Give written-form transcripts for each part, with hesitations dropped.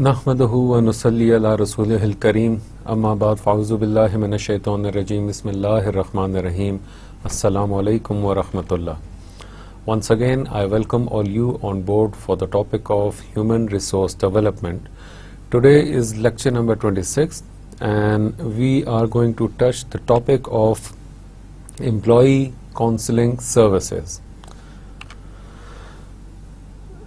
نحمدہ ونصلی علی رسولہ الکریم اما بعد فاعوذ باللہ من الشیطان الرجیم بسم اللہ الرحمن الرحیم السلام علیکم ورحمۃ اللہ. Once again, I welcome all you on board for the topic of human resource development. Today is lecture number 26 and we are going to touch the topic of employee counseling services.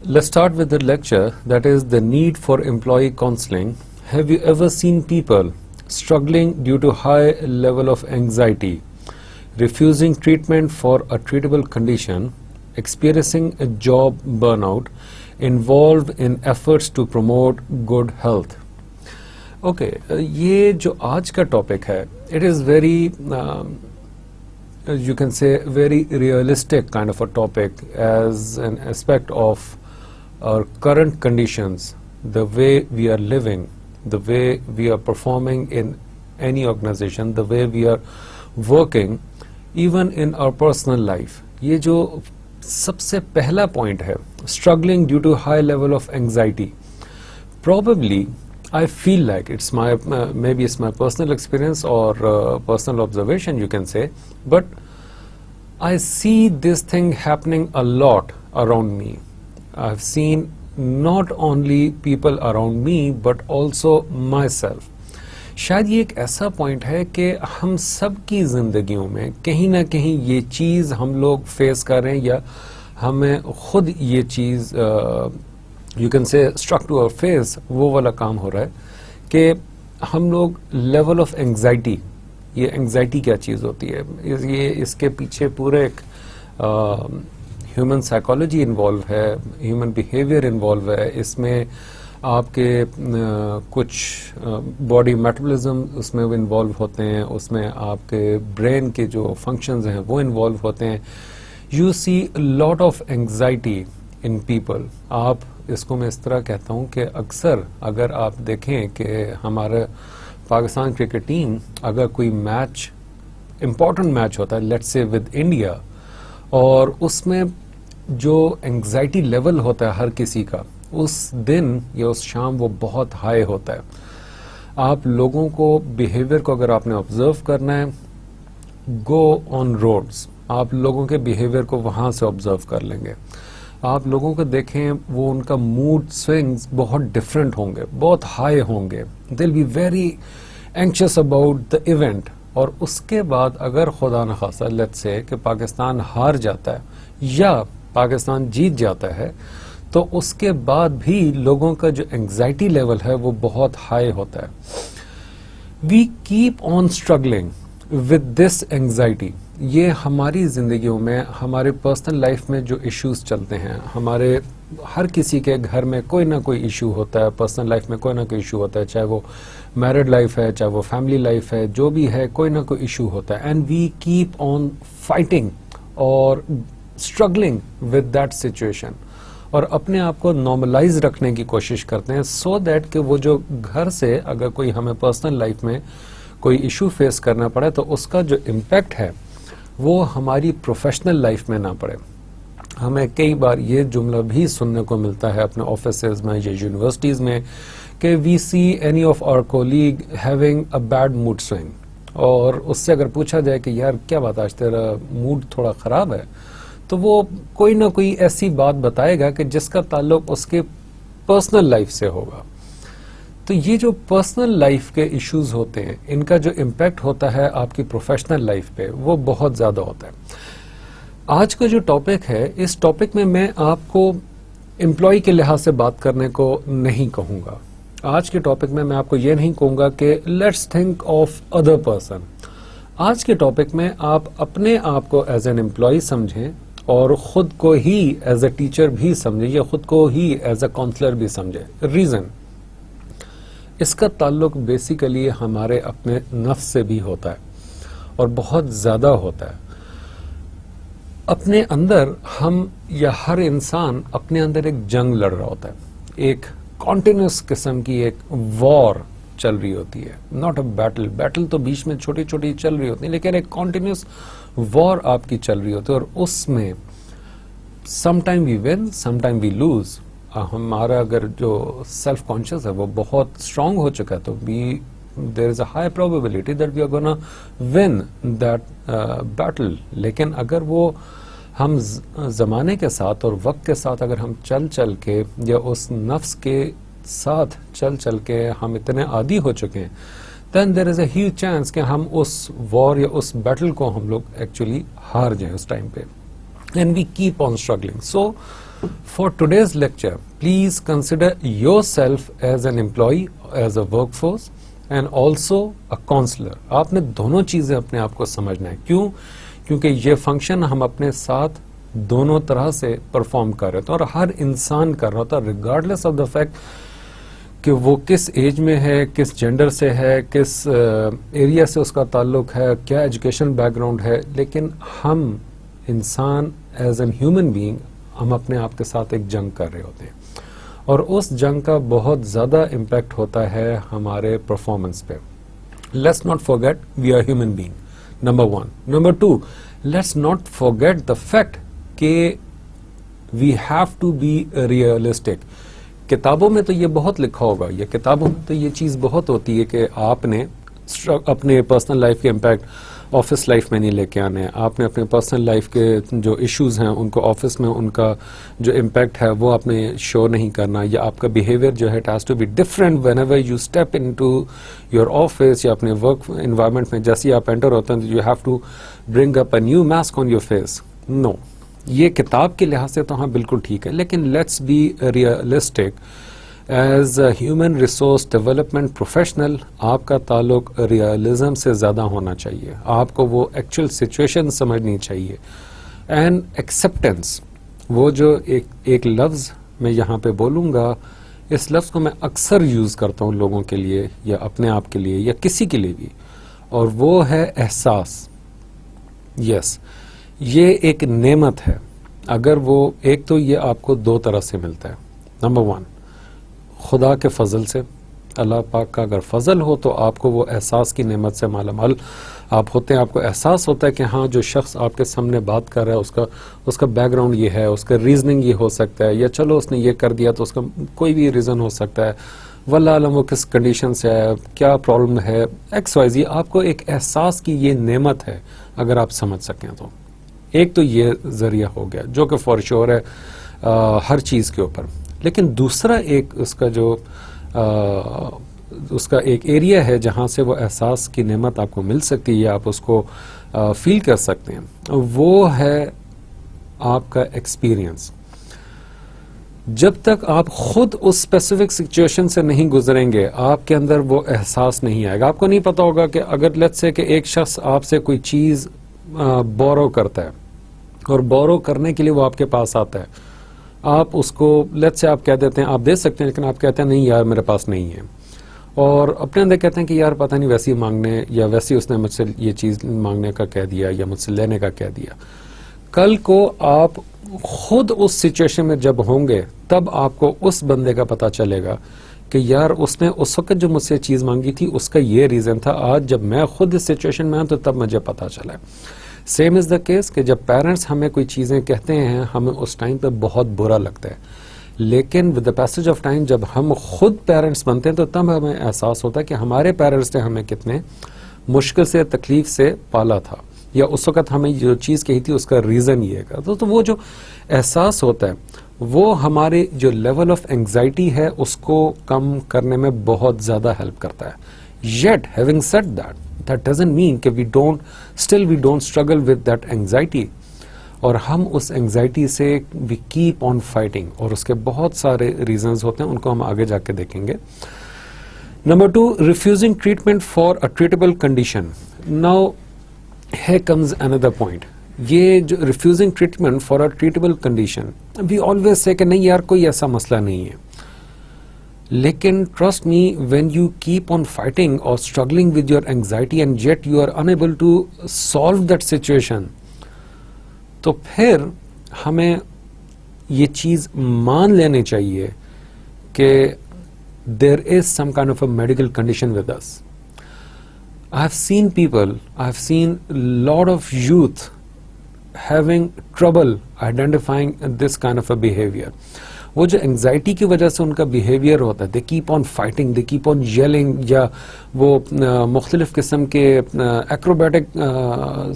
Let's start with the lecture, that is the need for employee counseling. Have you ever seen people struggling due to high level of anxiety, refusing treatment for a treatable condition, experiencing a job burnout, involved in efforts to promote good health? Okay, یہ جو آج کا topic ہے, it is very you can say very realistic kind of a topic as an aspect of our current conditions, the way we are living, the way we are performing in any organization, the way we are working, even in our personal life. یہ جو سب سے پہلا point ہے, struggling due to high level of anxiety. Probably I feel like it's my maybe it's my personal experience or personal observation you can say, but I see this thing happening a lot around me. I've seen not only people around me but also myself. شاید یہ ایک ایسا point ہے کہ ہم سب کی زندگیوں میں کہیں نہ کہیں یہ چیز ہم لوگ فیس کر رہے ہیں, یا ہمیں خود یہ چیز you can say struck to our face, وہ والا کام ہو رہا ہے کہ ہم لوگ لیول آف انگزائٹی, یہ انگزائٹی کیا چیز ہوتی ہے, یہ اس کے پیچھے پورے ایک ہیومن سائیکالوجی انوالو ہے, ہیومن بیہیویئر انوالو ہے, اس میں آپ کے کچھ باڈی میٹابولزم اس میں انوالو ہوتے ہیں, اس میں آپ کے برین کے جو فنکشنز ہیں وہ انوالو ہوتے ہیں. You see lot of anxiety in people. آپ اس کو میں اس طرح کہتا ہوں کہ اکثر اگر آپ دیکھیں کہ ہمارا پاکستان کرکٹ ٹیم اگر کوئی میچ امپورٹنٹ میچ ہوتا ہے لیٹس سے ود انڈیا, اور اس میں جو انگزائٹی لیول ہوتا ہے ہر کسی کا اس دن یا اس شام وہ بہت ہائی ہوتا ہے. آپ لوگوں کو بیہیویئر کو اگر آپ نے آبزرو کرنا ہے, گو آن روڈز, آپ لوگوں کے بیہیویئر کو وہاں سے آبزرو کر لیں گے. آپ لوگوں کو دیکھیں, وہ ان کا موڈ سوئنگز بہت ڈفرینٹ ہوں گے, بہت ہائی ہوں گے, they will be very anxious about the event. اور اس کے بعد اگر خدا نخواستہ لیٹس سے کہ پاکستان ہار جاتا ہے یا پاکستان جیت جاتا ہے, تو اس کے بعد بھی لوگوں کا جو انگزائٹی لیول ہے وہ بہت ہائی ہوتا ہے. We keep on struggling with this anxiety. یہ ہماری زندگیوں میں, ہمارے پرسنل لائف میں جو ایشوز چلتے ہیں, ہمارے ہر کسی کے گھر میں کوئی نہ کوئی ایشو ہوتا ہے, پرسنل لائف میں کوئی نہ کوئی ایشو ہوتا ہے, چاہے وہ میرڈ لائف ہے, چاہے وہ فیملی لائف ہے, جو بھی ہے کوئی نہ کوئی ایشو ہوتا ہے. And we keep on fighting اور اسٹرگلنگ ود دیٹ سچویشن, اور اپنے آپ کو نارملائز رکھنے کی کوشش کرتے ہیں سو دیٹ کہ وہ جو گھر سے اگر کوئی ہمیں پرسنل لائف میں کوئی ایشو فیس کرنا پڑے تو اس کا جو امپیکٹ ہے وہ ہماری پروفیشنل لائف میں نہ پڑے. ہمیں کئی بار یہ جملہ بھی سننے کو ملتا ہے اپنے آفیسز میں یا یونیورسٹیز میں کہ we see any of our colleague having a bad mood swing, اور اس سے اگر پوچھا جائے کہ یار کیا بات آج تیرا موڈ تھوڑا خراب ہے, تو وہ کوئی نہ کوئی ایسی بات بتائے گا کہ جس کا تعلق اس کے پرسنل لائف سے ہوگا. تو یہ جو پرسنل لائف کے ایشوز ہوتے ہیں, ان کا جو امپیکٹ ہوتا ہے آپ کی پروفیشنل لائف پہ وہ بہت زیادہ ہوتا ہے. آج کا جو ٹاپک ہے, اس ٹاپک میں آپ کو امپلائی کے لحاظ سے بات کرنے کو نہیں کہوں گا. آج کے ٹاپک میں آپ کو یہ نہیں کہوں گا کہ let's think of other person. آج کے ٹاپک میں آپ اپنے آپ کو ایز این امپلائی سمجھیں اور خود کو ہی ایز اے ٹیچر بھی سمجھیں یا خود کو ہی ایز اے کاؤنسلر بھی سمجھیں. ریزن, اس کا تعلق بیسیکلی ہمارے اپنے نفس سے بھی ہوتا ہے اور بہت زیادہ ہوتا ہے. اپنے اندر ہم یا ہر انسان اپنے اندر ایک جنگ لڑ رہا ہوتا ہے, ایک کنٹینیوس قسم کی ایک وار چل رہی ہوتی ہے. ناٹ اے بیٹل, بیٹل تو بیچ میں چھوٹی چھوٹی چل رہی ہوتی ہے, لیکن ایک کنٹینیوس وار آپ کی چل رہی ہوتی ہے, اور اس میں some time we win, some time we lose. ہمارا اگر جو سیلف کانشیس ہے وہ بہت اسٹرانگ ہو چکا ہے تو there is a high probability that we are gonna win that battle. لیکن اگر وہ ہم زمانے کے ساتھ اور وقت کے ساتھ اگر ہم چل کے یا اس نفس کے ساتھ چل کے ہم اتنے عادی ہو چکے ہیں then there is a huge chance کہ ہم اس وار یا اس بیٹل کو ہم لوگ ایکچولی ہار جائیں اس ٹائم پہ. And we keep on struggling. So for today's lecture, please consider yourself as an employee, as a workforce and also a counselor. آپ نے دونوں چیزیں اپنے آپ کو سمجھنا ہے. کیوں؟ کیونکہ یہ فنکشن ہم اپنے ساتھ دونوں طرح سے پرفارم کر رہے تھے اور ہر انسان کر رہا ہوتا ریگارڈلیس آف دا فیکٹ کہ وہ کس ایج میں ہے, کس جینڈر سے ہے, کس ایریا سے اس کا تعلق ہے, کیا ایجوکیشن بیک گراؤنڈ ہے. لیکن ہم انسان ایز این ہیومن بینگ ہم اپنے آپ کے ساتھ ایک جنگ کر رہے ہوتے ہیں اور اس جنگ کا بہت زیادہ امپیکٹ ہوتا ہے ہمارے پرفارمنس پہ. Let's not forget we are human being, number 1. Number 2, let's not forget the fact کہ we have to be realistic. کتابوں میں تو یہ بہت لکھا ہوگا, یہ کتابوں میں تو یہ چیز بہت ہوتی ہے کہ آپ نے اپنے پرسنل لائف کے امپیکٹ آفس لائف میں نہیں لے کے آنے, آپ نے اپنے پرسنل لائف کے جو ایشوز ہیں ان کو آفس میں ان کا جو امپیکٹ ہے وہ آپ نے شو نہیں کرنا, یا آپ کا بیہیویئر جو ہے it has to be different whenever you step into your office یا اپنے ورک انوائرمنٹ میں. جیسے آپ انٹر ہوتے ہیں you have to bring up a new mask on your face. No, یہ کتاب کے لحاظ سے تو ہاں بالکل ٹھیک ہے, لیکن let's be realistic. As a human resource development professional آپ کا تعلق ریئلزم سے زیادہ ہونا چاہیے. آپ کو وہ ایکچوئل سچویشن سمجھنی چاہیے. اینڈ ایکسیپٹینس, وہ جو ایک لفظ میں یہاں پہ بولوں گا, اس لفظ کو میں اکثر یوز کرتا ہوں لوگوں کے لیے یا اپنے آپ کے لیے یا کسی کے لیے بھی, اور وہ ہے احساس. یس, یہ ایک نعمت ہے. اگر وہ ایک تو یہ آپ کو دو طرح سے ملتا ہے. نمبر 1, خدا کے فضل سے, اللہ پاک کا اگر فضل ہو تو آپ کو وہ احساس کی نعمت سے مالا مال آپ ہوتے ہیں. آپ کو احساس ہوتا ہے کہ ہاں جو شخص آپ کے سامنے بات کر رہا ہے اس کا بیک گراؤنڈ یہ ہے, اس کا ریزننگ یہ ہو سکتا ہے, یا چلو اس نے یہ کر دیا تو اس کا کوئی بھی ریزن ہو سکتا ہے, واللہ عالم وہ کس کنڈیشن سے ہے, کیا پرابلم ہے, ایکس وائی زی. آپ کو ایک احساس کی یہ نعمت ہے اگر آپ سمجھ سکیں تو. ایک تو یہ ذریعہ ہو گیا جو کہ فار شیور ہے ہر چیز کے اوپر. لیکن دوسرا ایک اس کا جو اس کا ایک ایریا ہے جہاں سے وہ احساس کی نعمت آپ کو مل سکتی ہے یا آپ اس کو فیل کر سکتے ہیں, وہ ہے آپ کا ایکسپیرئنس. جب تک آپ خود اس اسپیسیفک سچویشن سے نہیں گزریں گے آپ کے اندر وہ احساس نہیں آئے گا. آپ کو نہیں پتا ہوگا کہ اگر لیٹس سے کہ ایک شخص آپ سے کوئی چیز بورو کرتا ہے اور بورو کرنے کے لیے وہ آپ کے پاس آتا ہے, آپ اس کو لیٹس سے آپ کہہ دیتے ہیں آپ دے سکتے ہیں, لیکن آپ کہتے ہیں نہیں یار میرے پاس نہیں ہے, اور اپنے اندر کہتے ہیں کہ یار پتہ نہیں ویسے ہی مانگنے یا ویسے اس نے مجھ سے یہ چیز مانگنے کا کہہ دیا یا مجھ سے لینے کا کہہ دیا. کل کو آپ خود اس سچویشن میں جب ہوں گے تب آپ کو اس بندے کا پتہ چلے گا کہ یار اس نے اس وقت جو مجھ سے چیز مانگی تھی اس کا یہ ریزن تھا, آج جب میں خود اس سچویشن میں ہوں تو تب مجھے پتہ چلا. سیم از دا کیس کہ جب پیرنٹس ہمیں کوئی چیزیں کہتے ہیں ہمیں اس ٹائم پہ بہت برا لگتا ہے, لیکن with the passage of time جب ہم خود پیرنٹس بنتے ہیں تو تب ہمیں احساس ہوتا ہے کہ ہمارے پیرنٹس نے ہمیں کتنے مشکل سے تکلیف سے پالا تھا, یا اس وقت ہمیں جو چیز کہی تھی اس کا ریزن یہ ہے. تو وہ جو احساس ہوتا ہے وہ ہمارے جو لیول آف اینگزائٹی ہے اس کو کم کرنے میں بہت زیادہ ہیلپ کرتا ہے. Yet having said that doesn't mean کہ we don't struggle with that anxiety, اور ہم اس انگزائٹی سے we keep on fighting, اور اس کے بہت سارے ریزنز ہوتے ہیں, ان کو ہم آگے جا کے دیکھیں گے. Number 2, refusing treatment for a treatable condition. Now here comes another point. یہ جو refusing treatment for a treatable condition, we always say کہ نہیں یار کوئی ایسا مسئلہ نہیں ہے, لیکن trust me when you keep on fighting اور struggling with your anxiety and yet you are unable to solve that situation, تو پھر ہمیں یہ چیز مان لینی چاہیے کہ there is some kind of a medical condition with us. I have seen people, I have seen lot of youth having trouble identifying this kind of a behavior. وہ جو انگزائٹی کی وجہ سے ان کا بیہیویئر ہوتا ہے, they keep on fighting, they keep on yelling, یا وہ مختلف قسم کے ایکروبیٹک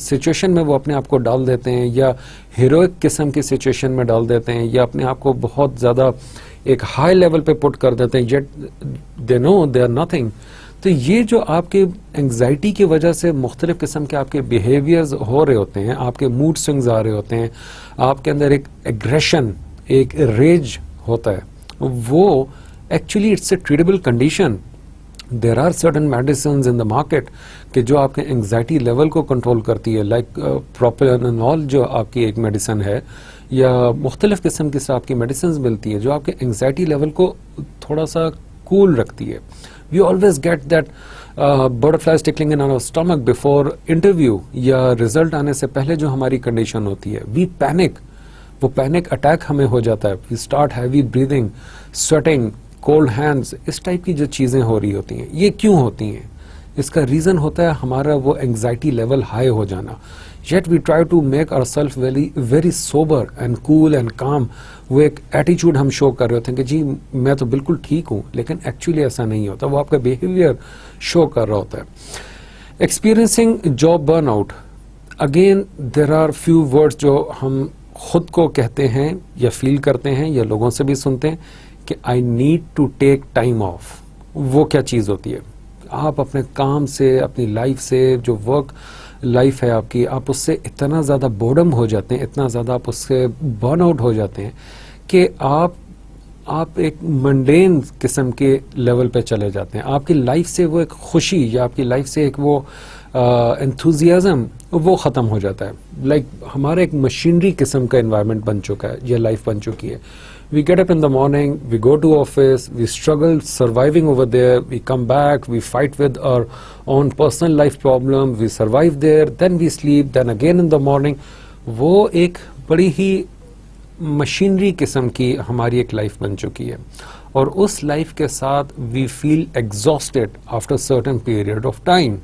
سچویشن میں وہ اپنے آپ کو ڈال دیتے ہیں, یا ہیروئک قسم کی سچویشن میں ڈال دیتے ہیں, یا اپنے آپ کو بہت زیادہ ایک ہائی لیول پہ پٹ کر دیتے ہیں, yet they know they are nothing. تو یہ جو آپ کے انگزائٹی کی وجہ سے مختلف قسم کے آپ کے بیہیویئرز ہو رہے ہوتے ہیں, آپ کے موڈ سوئنگز آ رہے ہوتے ہیں, آپ کے اندر ایک ایگریشن, ایک ریج ہوتا ہے, وہ actually it's a treatable condition. There are certain medicines in the market کہ جو آپ کے انگزائٹی لیول کو کنٹرول کرتی ہے, لائک پروپرانول جو آپ کی ایک میڈیسن ہے, یا مختلف قسم کی آپ کی میڈیسنز ملتی ہے جو آپ کے انگزائٹی لیول کو تھوڑا سا کول رکھتی ہے. We always get that butterflies tickling in our stomach before interview یا رزلٹ آنے سے پہلے جو ہماری کنڈیشن ہوتی ہے. We panic, وہ پینک اٹیک ہمیں ہو جاتا ہے. We start heavy breathing, sweating, cold hands, us type کی جو چیزیں ہو رہی ہوتی ہیں. یہ کیوں ہوتی ہیں؟ اس کا ریزن ہوتا ہے ہمارا وہ انگزائٹی لیول ہائی ہو جانا. Yet we try to make ourselves very sober and cool and calm. وہ ایک ایٹیچیوڈ ہم شو کر رہے ہوتے ہیں کہ جی میں تو بالکل ٹھیک ہوں, لیکن ایکچولی ایسا نہیں ہوتا. وہ آپ کا بیہیویئر شو کر رہا ہوتا ہے. Experiencing job burnout, again there are few words جو ہم خود کو کہتے ہیں یا فیل کرتے ہیں یا لوگوں سے بھی سنتے ہیں کہ I need to take time off. وہ کیا چیز ہوتی ہے؟ آپ اپنے کام سے, اپنی لائف سے, جو ورک لائف ہے آپ کی, آپ اس سے اتنا زیادہ بورڈم ہو جاتے ہیں, اتنا زیادہ آپ اس سے برن آؤٹ ہو جاتے ہیں کہ آپ ایک منڈین قسم کے لیول پہ چلے جاتے ہیں. آپ کی لائف سے وہ ایک خوشی یا آپ کی لائف سے ایک وہ انتھوزیازم وہ ختم ہو جاتا ہے. لائک ہمارا ایک مشینری قسم کا انوائرمنٹ بن چکا ہے, یہ لائف بن چکی ہے. We get up in the morning, we go to office, we struggle surviving over there, we come back, we fight with our own personal life problem, we survive there, then we sleep, then again in the morning. وہ ایک بڑی ہی machinery قسم کی ہماری ایک life بن چکی ہے, اور اس لائف کے ساتھ we feel exhausted after certain period of time.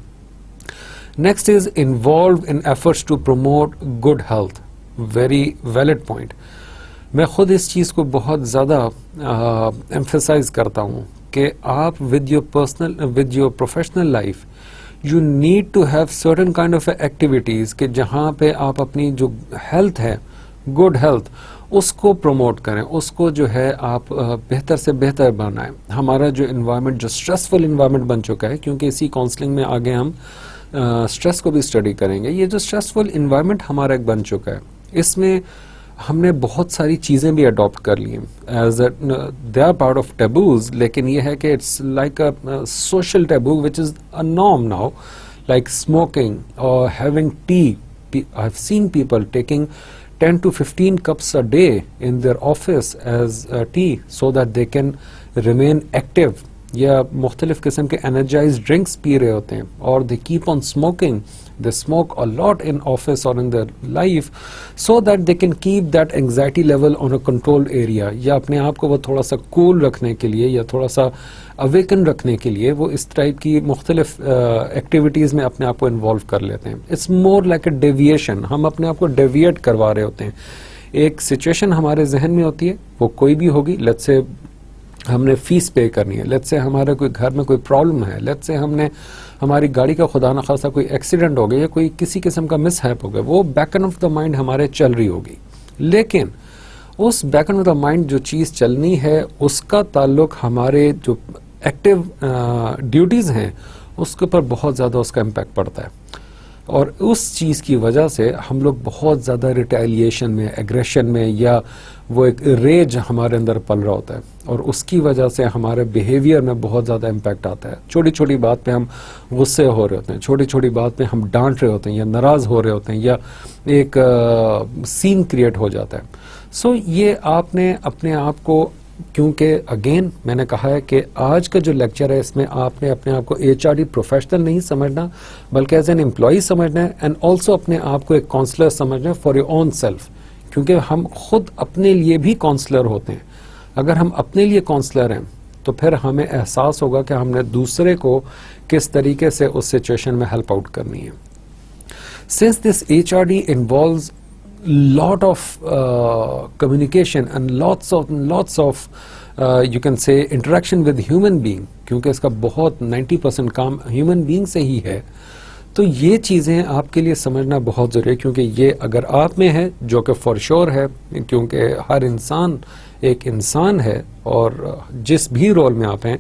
Next is involved in efforts to promote good health. Very valid point. میں خود اس چیز کو بہت زیادہ ایمفیسائز کرتا ہوں کہ آپ with your professional life you need to have certain kind of activities کہ جہاں پہ آپ اپنی جو ہیلتھ ہے, گڈ ہیلتھ, اس کو پروموٹ کریں, اس کو جو ہے آپ بہتر سے بہتر بنائیں. ہمارا جو انوائرمنٹ, جو اسٹریسفل انوائرمنٹ بن چکا ہے, کیونکہ اسی کاؤنسلنگ میں آگے ہم اسٹریس کو بھی اسٹڈی کریں گے. یہ جو اسٹریسفل انوائرمنٹ ہمارا ایک بن چکا ہے, اس میں ہم نے بہت ساری چیزیں بھی اڈاپٹ کر لی ہیں as they are part of taboos, لیکن یہ ہے کہ it's like a social taboo which is a norm now, like smoking اور having tea. I have seen people taking 10 to 15 cups a day in their office as tea so that they can remain active. یا مختلف قسم کے energise drinks پی رہے ہوتے ہیں, اور they keep on smoking. They smoke a lot in office or in their life so that they can keep that anxiety level on a controlled area. یا اپنے آپ کو وہ تھوڑا سا cool رکھنے کے لیے یا تھوڑا سا awaken رکھنے کے لیے وہ اس ٹائپ کی مختلف ایکٹیویٹیز میں اپنے آپ کو انوالو کر لیتے ہیں. It's more like a deviation. ہم اپنے آپ کو ڈیویٹ کروا رہے ہوتے ہیں. ایک سچویشن ہمارے ذہن میں ہوتی ہے, وہ کوئی بھی ہوگی. لیٹس سے ہم نے فیس پے کرنی ہے, لیٹس سے ہمارا کوئی گھر میں کوئی پرابلم ہے, لیٹس سے ہم نے ہماری گاڑی کا خدا نخواستہ کوئی ایکسیڈنٹ ہو گیا یا کوئی کسی قسم کا مس ہیپ ہو گیا, وہ back end of the mind ہمارے چل رہی ہوگی. لیکن اس back end of the mind جو چیز چلنی ہے اس کا تعلق ہمارے جو ایکٹیو ڈیوٹیز ہیں اس کے اوپر بہت زیادہ اس کا امپیکٹ پڑتا ہے, اور اس چیز کی وجہ سے ہم لوگ بہت زیادہ ریٹیلیشن میں, ایگریشن میں, یا وہ ایک ریج ہمارے اندر پل رہا ہوتا ہے, اور اس کی وجہ سے ہمارے بیہیویئر میں بہت زیادہ امپیکٹ آتا ہے. چھوٹی چھوٹی بات پہ ہم غصے ہو رہے ہوتے ہیں, چھوٹی چھوٹی بات پہ ہم ڈانٹ رہے ہوتے ہیں یا ناراض ہو رہے ہوتے ہیں, یا ایک سین کریٹ ہو جاتا ہے. سو یہ آپ نے اپنے آپ کو, کیونکہ اگین میں نے کہا ہے کہ آج کا جو لیکچر ہے اس میں آپ نے اپنے آپ کو HRD پروفیشنل نہیں سمجھنا بلکہ ایز این امپلائی سمجھنا ہے, اینڈ آلسو اپنے آپ کو ایک کاؤنسلر سمجھنا ہے فار یور اون سیلف, کیونکہ ہم خود اپنے لیے بھی کاؤنسلر ہوتے ہیں. اگر ہم اپنے لیے کاؤنسلر ہیں تو پھر ہمیں احساس ہوگا کہ ہم نے دوسرے کو کس طریقے سے اس سچویشن میں ہیلپ آؤٹ کرنی ہے. Since this HRD involves lot of communication and lots of you can say interaction with human being, کیونکہ اس کا بہت 90% کام human being سے ہی ہے. تو یہ چیزیں آپ کے لیے سمجھنا بہت ضروری ہے, کیونکہ یہ اگر آپ میں ہے, جو کہ فور شور ہے, کیونکہ ہر انسان ایک انسان ہے, اور جس بھی رول میں آپ ہیں,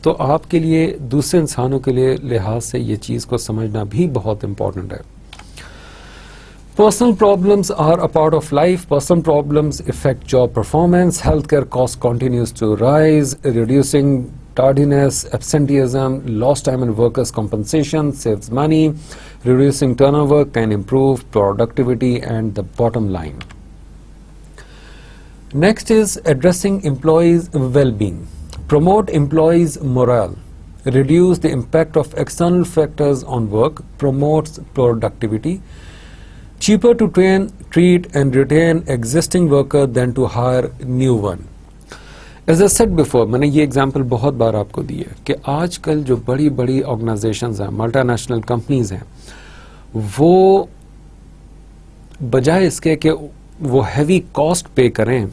تو آپ کے لیے دوسرے انسانوں کے لیے لحاظ سے یہ چیز کو سمجھنا بھی بہت امپورٹنٹ ہے. Personal problems are a part of life. Personal problems affect job performance. Healthcare costs continues to rise. Reducing tardiness, absenteeism, lost time in workers' compensation saves money. Reducing turnover can improve productivity and the bottom line. Next is addressing employees' well-being. Promote employees' morale. Reduce the impact of external factors on work. Promotes productivity. Cheaper to train, treat and retain existing worker than to hire new one. As I said before, میں نے یہ example بہت بار آپ کو دی ہے کہ آج کل جو بڑی بڑی آرگنائزیشنز ہیں, ملٹی نیشنل کمپنیز ہیں, وہ بجائے اس کے کہ وہ ہیوی کاسٹ پے کریں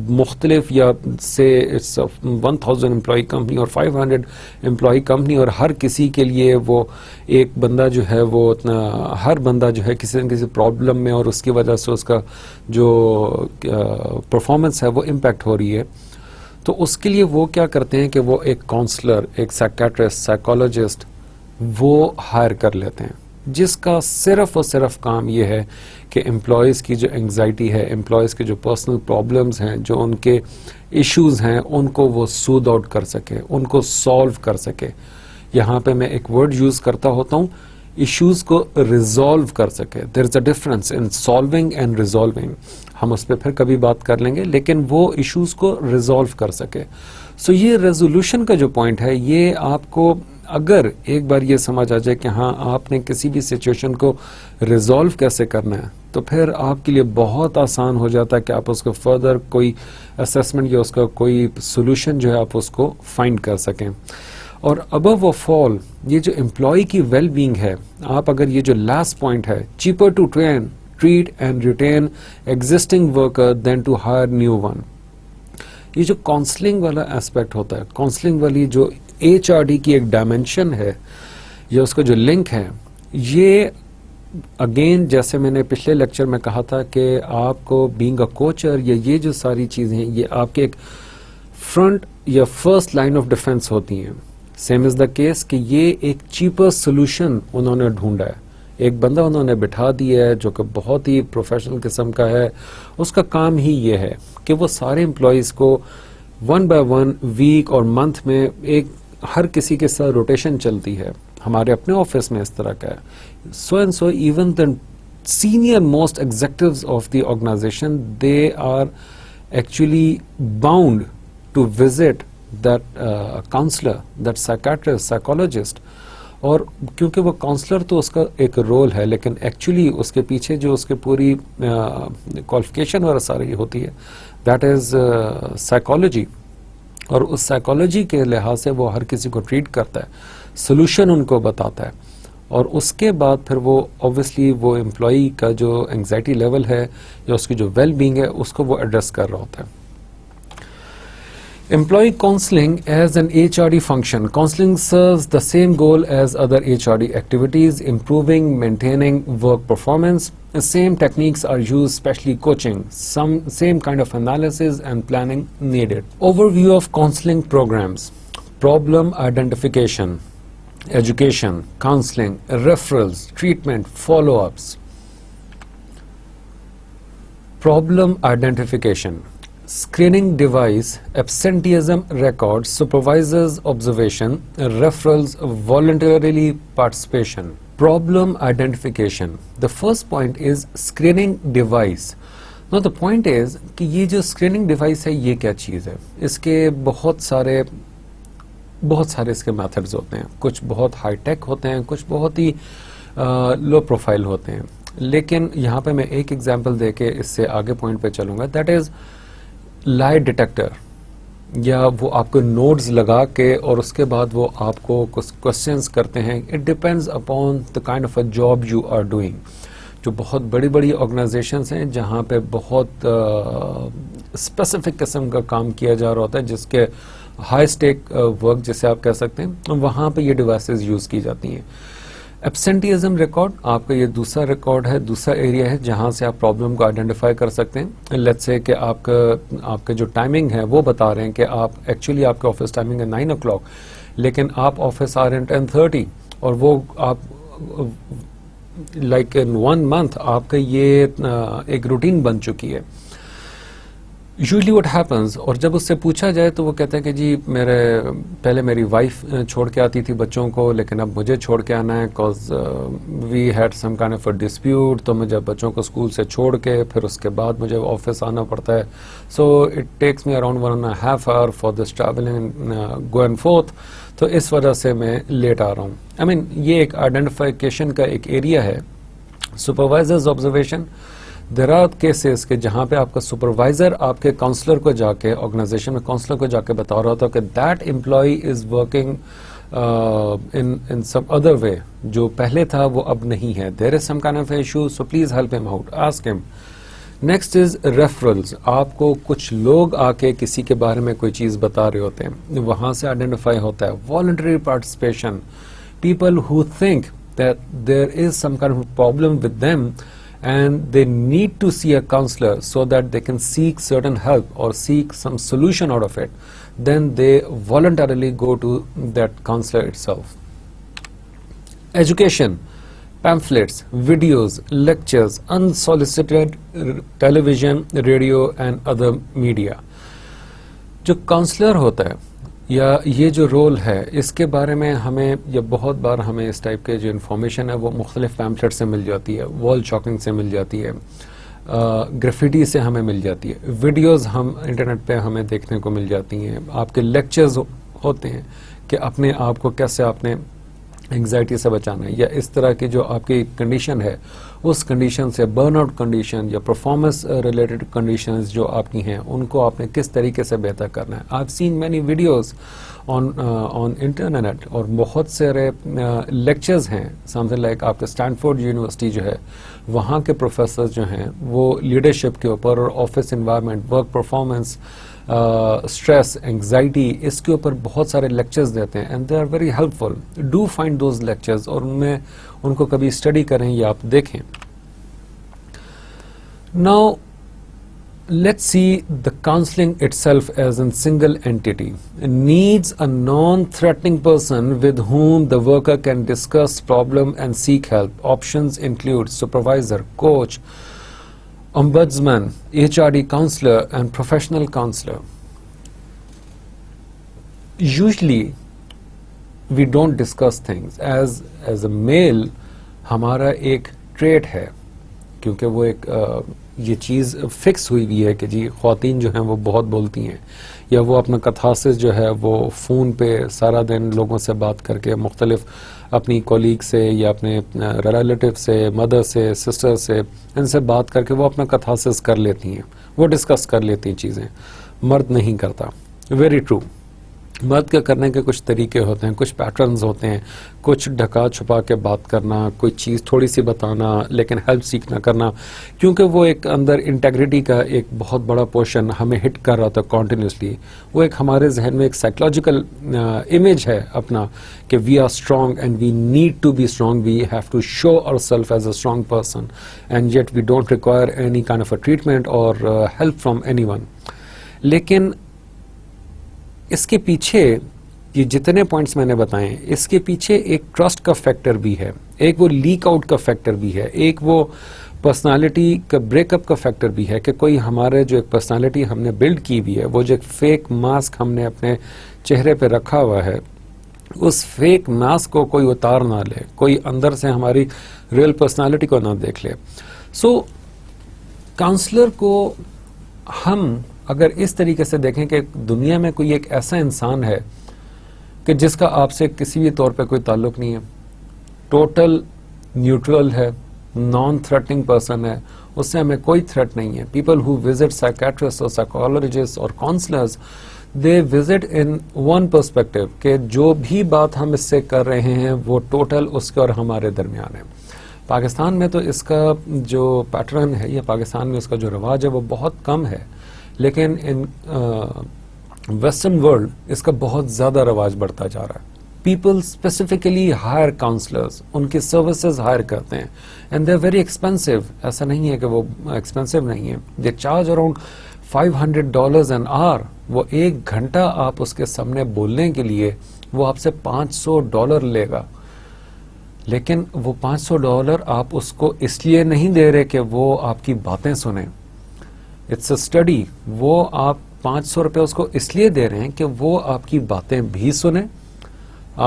مختلف, یا سے 1000 امپلائی کمپنی اور 500 امپلائی کمپنی, اور ہر کسی کے لیے وہ ایک بندہ جو ہے وہ ہر بندہ جو ہے کسی نہ کسی پرابلم میں, اور اس کی وجہ سے اس کا جو پرفارمنس ہے وہ امپیکٹ ہو رہی ہے. تو اس کے لیے وہ کیا کرتے ہیں کہ وہ ایک کاؤنسلر, ایک سائیکیٹرسٹ, سائیکالوجسٹ وہ ہائر کر لیتے ہیں, جس کا صرف اور صرف کام یہ ہے کہ امپلائیز کی جو انگزائٹی ہے, امپلائیز کے جو پرسنل پرابلمز ہیں, جو ان کے ایشوز ہیں, ان کو وہ سود آؤٹ کر سکے, ان کو سالو کر سکے. یہاں پہ میں ایک ورڈ یوز کرتا ہوتا ہوں, ایشوز کو ریزالو کر سکے. There is a difference in solving and resolving. ہم اس پہ پھر کبھی بات کر لیں گے, لیکن وہ ایشوز کو ریزالو کر سکے. سو یہ ریزولوشن کا جو پوائنٹ ہے, یہ آپ کو اگر ایک بار یہ سمجھ آ جائے کہ ہاں آپ نے کسی بھی سچویشن کو ریزالو کیسے کرنا ہے, تو پھر آپ کے لیے بہت آسان ہو جاتا ہے کہ آپ اس کو فردر کوئی اسیسمنٹ یا اس کا کوئی سولوشن جو ہے آپ اس کو فائنڈ کر سکیں. اور ابو آف آل یہ جو امپلائی کی ویل بینگ ہے, آپ اگر یہ جو لاسٹ پوائنٹ ہے, cheaper to train, treat and retain existing worker than to hire new one. یہ جو کاؤنسلنگ والا اسپیکٹ ہوتا ہے, کاؤنسلنگ والی جو HRD کی ایک ڈائمینشن ہے, یا اس کا جو لنک ہے, یہ اگین جیسے میں نے پچھلے لیکچر میں کہا تھا کہ آپ کو بینگ اے کوچر, یا یہ جو ساری چیزیں ہیں یہ آپ کے ایک فرنٹ یا فرسٹ لائن آف ڈیفense ہوتی ہیں. سیم از دا کیس کہ یہ ایک چیپر سولوشن انہوں نے ڈھونڈا ہے. ایک بندہ انہوں نے بٹھا دیا ہے جو کہ بہت ہی پروفیشنل قسم کا ہے. اس کا کام ہی یہ ہے کہ وہ سارے امپلائیز کو 1 by 1 ویک اور منتھ میں ایک ہر کسی کے ساتھ روٹیشن چلتی ہے. ہمارے اپنے آفس میں اس طرح کا ہے. So and so even the senior most executives of the organisation, they are actually bound to visit that counsellor, that psychiatrist, psychologist. اور کیونکہ وہ کاؤنسلر تو اس کا ایک رول ہے, لیکن ایکچولی اس کے پیچھے جو اس کے پوری کوالیفیکیشن اور ساری ہوتی ہے, دیٹ از سائیکالوجی. اور اس سائیکالوجی کے لحاظ سے وہ ہر کسی کو ٹریٹ کرتا ہے, سولوشن ان کو بتاتا ہے, اور اس کے بعد پھر وہ اوبویسلی وہ امپلائی کا جو انگزائٹی لیول ہے یا اس کی جو ویل بینگ ہے اس کو وہ ایڈریس کر رہا ہوتا ہے. Employee counseling as an HRD function. Counseling serves the same goal as other HRD activities, improving, maintaining work performance. The same techniques are used, especially coaching. Same kind of analysis and planning needed. Overview of counseling programs. Problem identification, education, counseling, referrals, treatment, follow-ups. Problem identification. Screening device, absenteeism records, supervisors observation, referrals, voluntarily participation. Problem identification. The first point is screening device. Now the point is کہ یہ جو screening device ہے یہ کیا چیز ہے. اس کے بہت سارے اس کے میتھڈز ہوتے ہیں. کچھ بہت ہائی ٹیک ہوتے ہیں, کچھ بہت ہی لو پروفائل ہوتے ہیں. لیکن یہاں پہ میں ایک ایگزامپل دے کے اس سے آگے پوائنٹ پہ چلوں گا. دیٹ از لائی ڈیٹیکٹر, یا وہ آپ کو نوٹس لگا کے اور اس کے بعد وہ آپ کو کچھ کوشچنس کرتے ہیں. It depends upon the kind of a job you are doing. جو بہت بڑی بڑی آرگنائزیشنز ہیں جہاں پہ بہت اسپیسیفک قسم کا کام کیا جا رہا ہوتا ہے، جس کے ہائی اسٹیک ورک جسے آپ کہہ سکتے ہیں، وہاں پہ یہ ڈیوائسز یوز کی جاتی ہیں. ایبسینٹیزم ریکارڈ آپ کا یہ دوسرا ریکارڈ ہے، دوسرا ایریا ہے جہاں سے آپ پرابلم کو آئیڈینٹیفائی کر سکتے ہیں. لیٹس سے کہ آپ کا جو ٹائمنگ ہے وہ بتا رہے ہیں کہ آپ ایکچولی آپ کا آفس ٹائمنگ ہے 9 o'clock، لیکن آپ آفس آ رہے ہیں 10:30، اور وہ آپ لائک ان 1 month آپ کا یہ ایک روٹین بن چکی ہے. یوزلی وٹ ہیپنز، اور جب اس سے پوچھا جائے تو وہ کہتے ہیں کہ جی پہلے میری وائف چھوڑ کے آتی تھی بچوں کو، لیکن اب مجھے چھوڑ کے آنا ہے because we had some kind of a dispute, تو مجھے بچوں کو اسکول سے چھوڑ کے پھر اس کے بعد مجھے آفس آنا پڑتا ہے. So it takes me around 1.5 hour for this travelling go and forth, تو اس وجہ سے میں لیٹ آ رہا ہوں. آئی مین یہ ایک آئیڈینٹیفیکیشن کا ایک ایریا ہے. Supervisors observation, there are cases کہ جہاں پہ آپ کا سپروائزر آپ کے کاؤنسلر کو جا کے، آرگنائزیشن میں کاؤنسلر کو جا کے بتا رہا ہوتا کہ that employee is working in some other way, جو پہلے تھا وہ اب نہیں ہے، there is some kind of issue, so please help him out, ask him. Next is referrals, آپ کو کچھ لوگ آ کے کسی کے بارے میں کوئی چیز بتا رہے ہوتے ہیں، وہاں سے آئیڈینٹیفائی ہوتا ہے. Voluntary participation, people who think that there is some kind of a problem with them and they need to see a counselor so that they can seek certain help or seek some solution out of it, then they voluntarily go to that counselor itself. Education, pamphlets, videos, lectures, unsolicited television, radio and other media. جو counsellor ہوتا ہے یا یہ جو role ہے، اس کے بارے میں ہمیں یا بہت بار ہمیں اس ٹائپ کے جو انفارمیشن ہے وہ مختلف پیمفلیٹ سے مل جاتی ہے، وال چاکنگ سے مل جاتی ہے، گرافیٹی سے ہمیں مل جاتی ہے، ویڈیوز ہم انٹرنیٹ پہ ہمیں دیکھنے کو مل جاتی ہیں، آپ کے لیکچرز ہوتے ہیں کہ اپنے آپ کو کیسے آپ نے انگزائٹی سے بچانا ہے، یا اس طرح کی جو آپ کی کنڈیشن ہے اس کنڈیشن سے، برن آؤٹ کنڈیشن یا پرفارمنس ریلیٹڈ کنڈیشنز جو آپ کی ہیں ان کو آپ نے کس طریقے سے بہتر کرنا ہے. آئی have seen many videos on internet, اور بہت سارے لیکچرز ہیں سمتھنگ لائک آپ کے اسٹینفورڈ یونیورسٹی جو ہے وہاں کے پروفیسرز جو ہیں وہ لیڈرشپ کے اوپر اور office environment, work performance, stress, anxiety, اس کے اوپر بہت سارے لیکچرز دیتے ہیں and they are very helpful. Do find those lectures اور ان کو کبھی اسٹڈی کریں یا آپ دیکھیں. Now let's see the counseling itself as a single entity. It needs a non-threatening person with whom the worker can discuss problem and seek help. Options include supervisor, coach, ombudsman, HRD counselor and professional counselor. Usually we don't discuss things as a male. ہمارا ایک treat ہے کیونکہ وہ ایک یہ چیز fix ہوئی ہوئی ہے کہ جی خواتین جو ہیں وہ بہت بولتی ہیں، یا وہ اپنا کتھاسس جو ہے وہ فون پہ سارا دن لوگوں سے بات کر کے، مختلف اپنی کولیگ سے یا اپنے ریلیٹیو سے، مدر سے، سسٹر سے، ان سے بات کر کے وہ اپنا کتھاسس کر لیتی ہیں، وہ ڈسکس کر لیتی ہیں چیزیں. مرد نہیں کرتا. Very true. مرد کے کرنے کے کچھ طریقے ہوتے ہیں، کچھ پیٹرنز ہوتے ہیں، کچھ ڈھکا چھپا کے بات کرنا، کوئی چیز تھوڑی سی بتانا لیکن ہیلپ سیکھ نہ کرنا، کیونکہ وہ ایک اندر انٹیگریٹی کا ایک بہت بڑا پورشن ہمیں ہٹ کر رہا تھا کنٹینیوسلی. وہ ایک ہمارے ذہن میں ایک سائیکولوجیکل امیج ہے اپنا کہ we are strong and we need to be strong, we have to show ourself as a strong person and yet we don't require any kind of a treatment اور help from anyone. لیکن اس کے پیچھے یہ جتنے points میں نے بتائے، اس کے پیچھے ایک ٹرسٹ کا فیکٹر بھی ہے، ایک وہ لیک آؤٹ کا فیکٹر بھی ہے، ایک وہ پرسنالٹی کا بریک اپ کا فیکٹر بھی ہے کہ کوئی ہمارے جو ایک پرسنالٹی ہم نے بلڈ کی ہوئی ہے، وہ جو ایک فیک ماسک ہم نے اپنے چہرے پہ رکھا ہوا ہے، اس فیک ماسک کو کوئی اتار نہ لے، کوئی اندر سے ہماری ریئل پرسنالٹی کو نہ دیکھ لے. سو کاؤنسلر کو ہم اگر اس طریقے سے دیکھیں کہ دنیا میں کوئی ایک ایسا انسان ہے کہ جس کا آپ سے کسی بھی طور پہ کوئی تعلق نہیں ہے، ٹوٹل نیوٹرل ہے، نان تھریٹنگ پرسن ہے، اس سے ہمیں کوئی تھریٹ نہیں ہے. پیپل ہو وزٹ سائیکیٹرسٹ اور سائیکالوجسٹ اور counsellors, they visit in one perspective کہ جو بھی بات ہم اس سے کر رہے ہیں وہ ٹوٹل اس کے اور ہمارے درمیان ہے. پاکستان میں تو اس کا جو پیٹرن ہے یا پاکستان میں اس کا جو رواج ہے وہ بہت کم ہے، لیکن ان ویسٹرن ورلڈ اس کا بہت زیادہ رواج بڑھتا جا رہا ہے. پیپل اسپیسیفکلی ہائر کاؤنسلرز، ان کی سروسز ہائر کرتے ہیں، and they are very expensive. ایسا نہیں ہے کہ وہ ایکسپینسو نہیں ہے. They charge around $500 an hour. وہ 1 گھنٹہ آپ اس کے سامنے بولنے کے لیے وہ آپ سے $500 لے گا، لیکن وہ $500 آپ اس کو اس لیے نہیں دے رہے کہ وہ آپ کی باتیں سنیں. It's a study. وہ آپ $500 اس کو اس لیے دے رہے ہیں کہ وہ آپ کی باتیں بھی سنیں،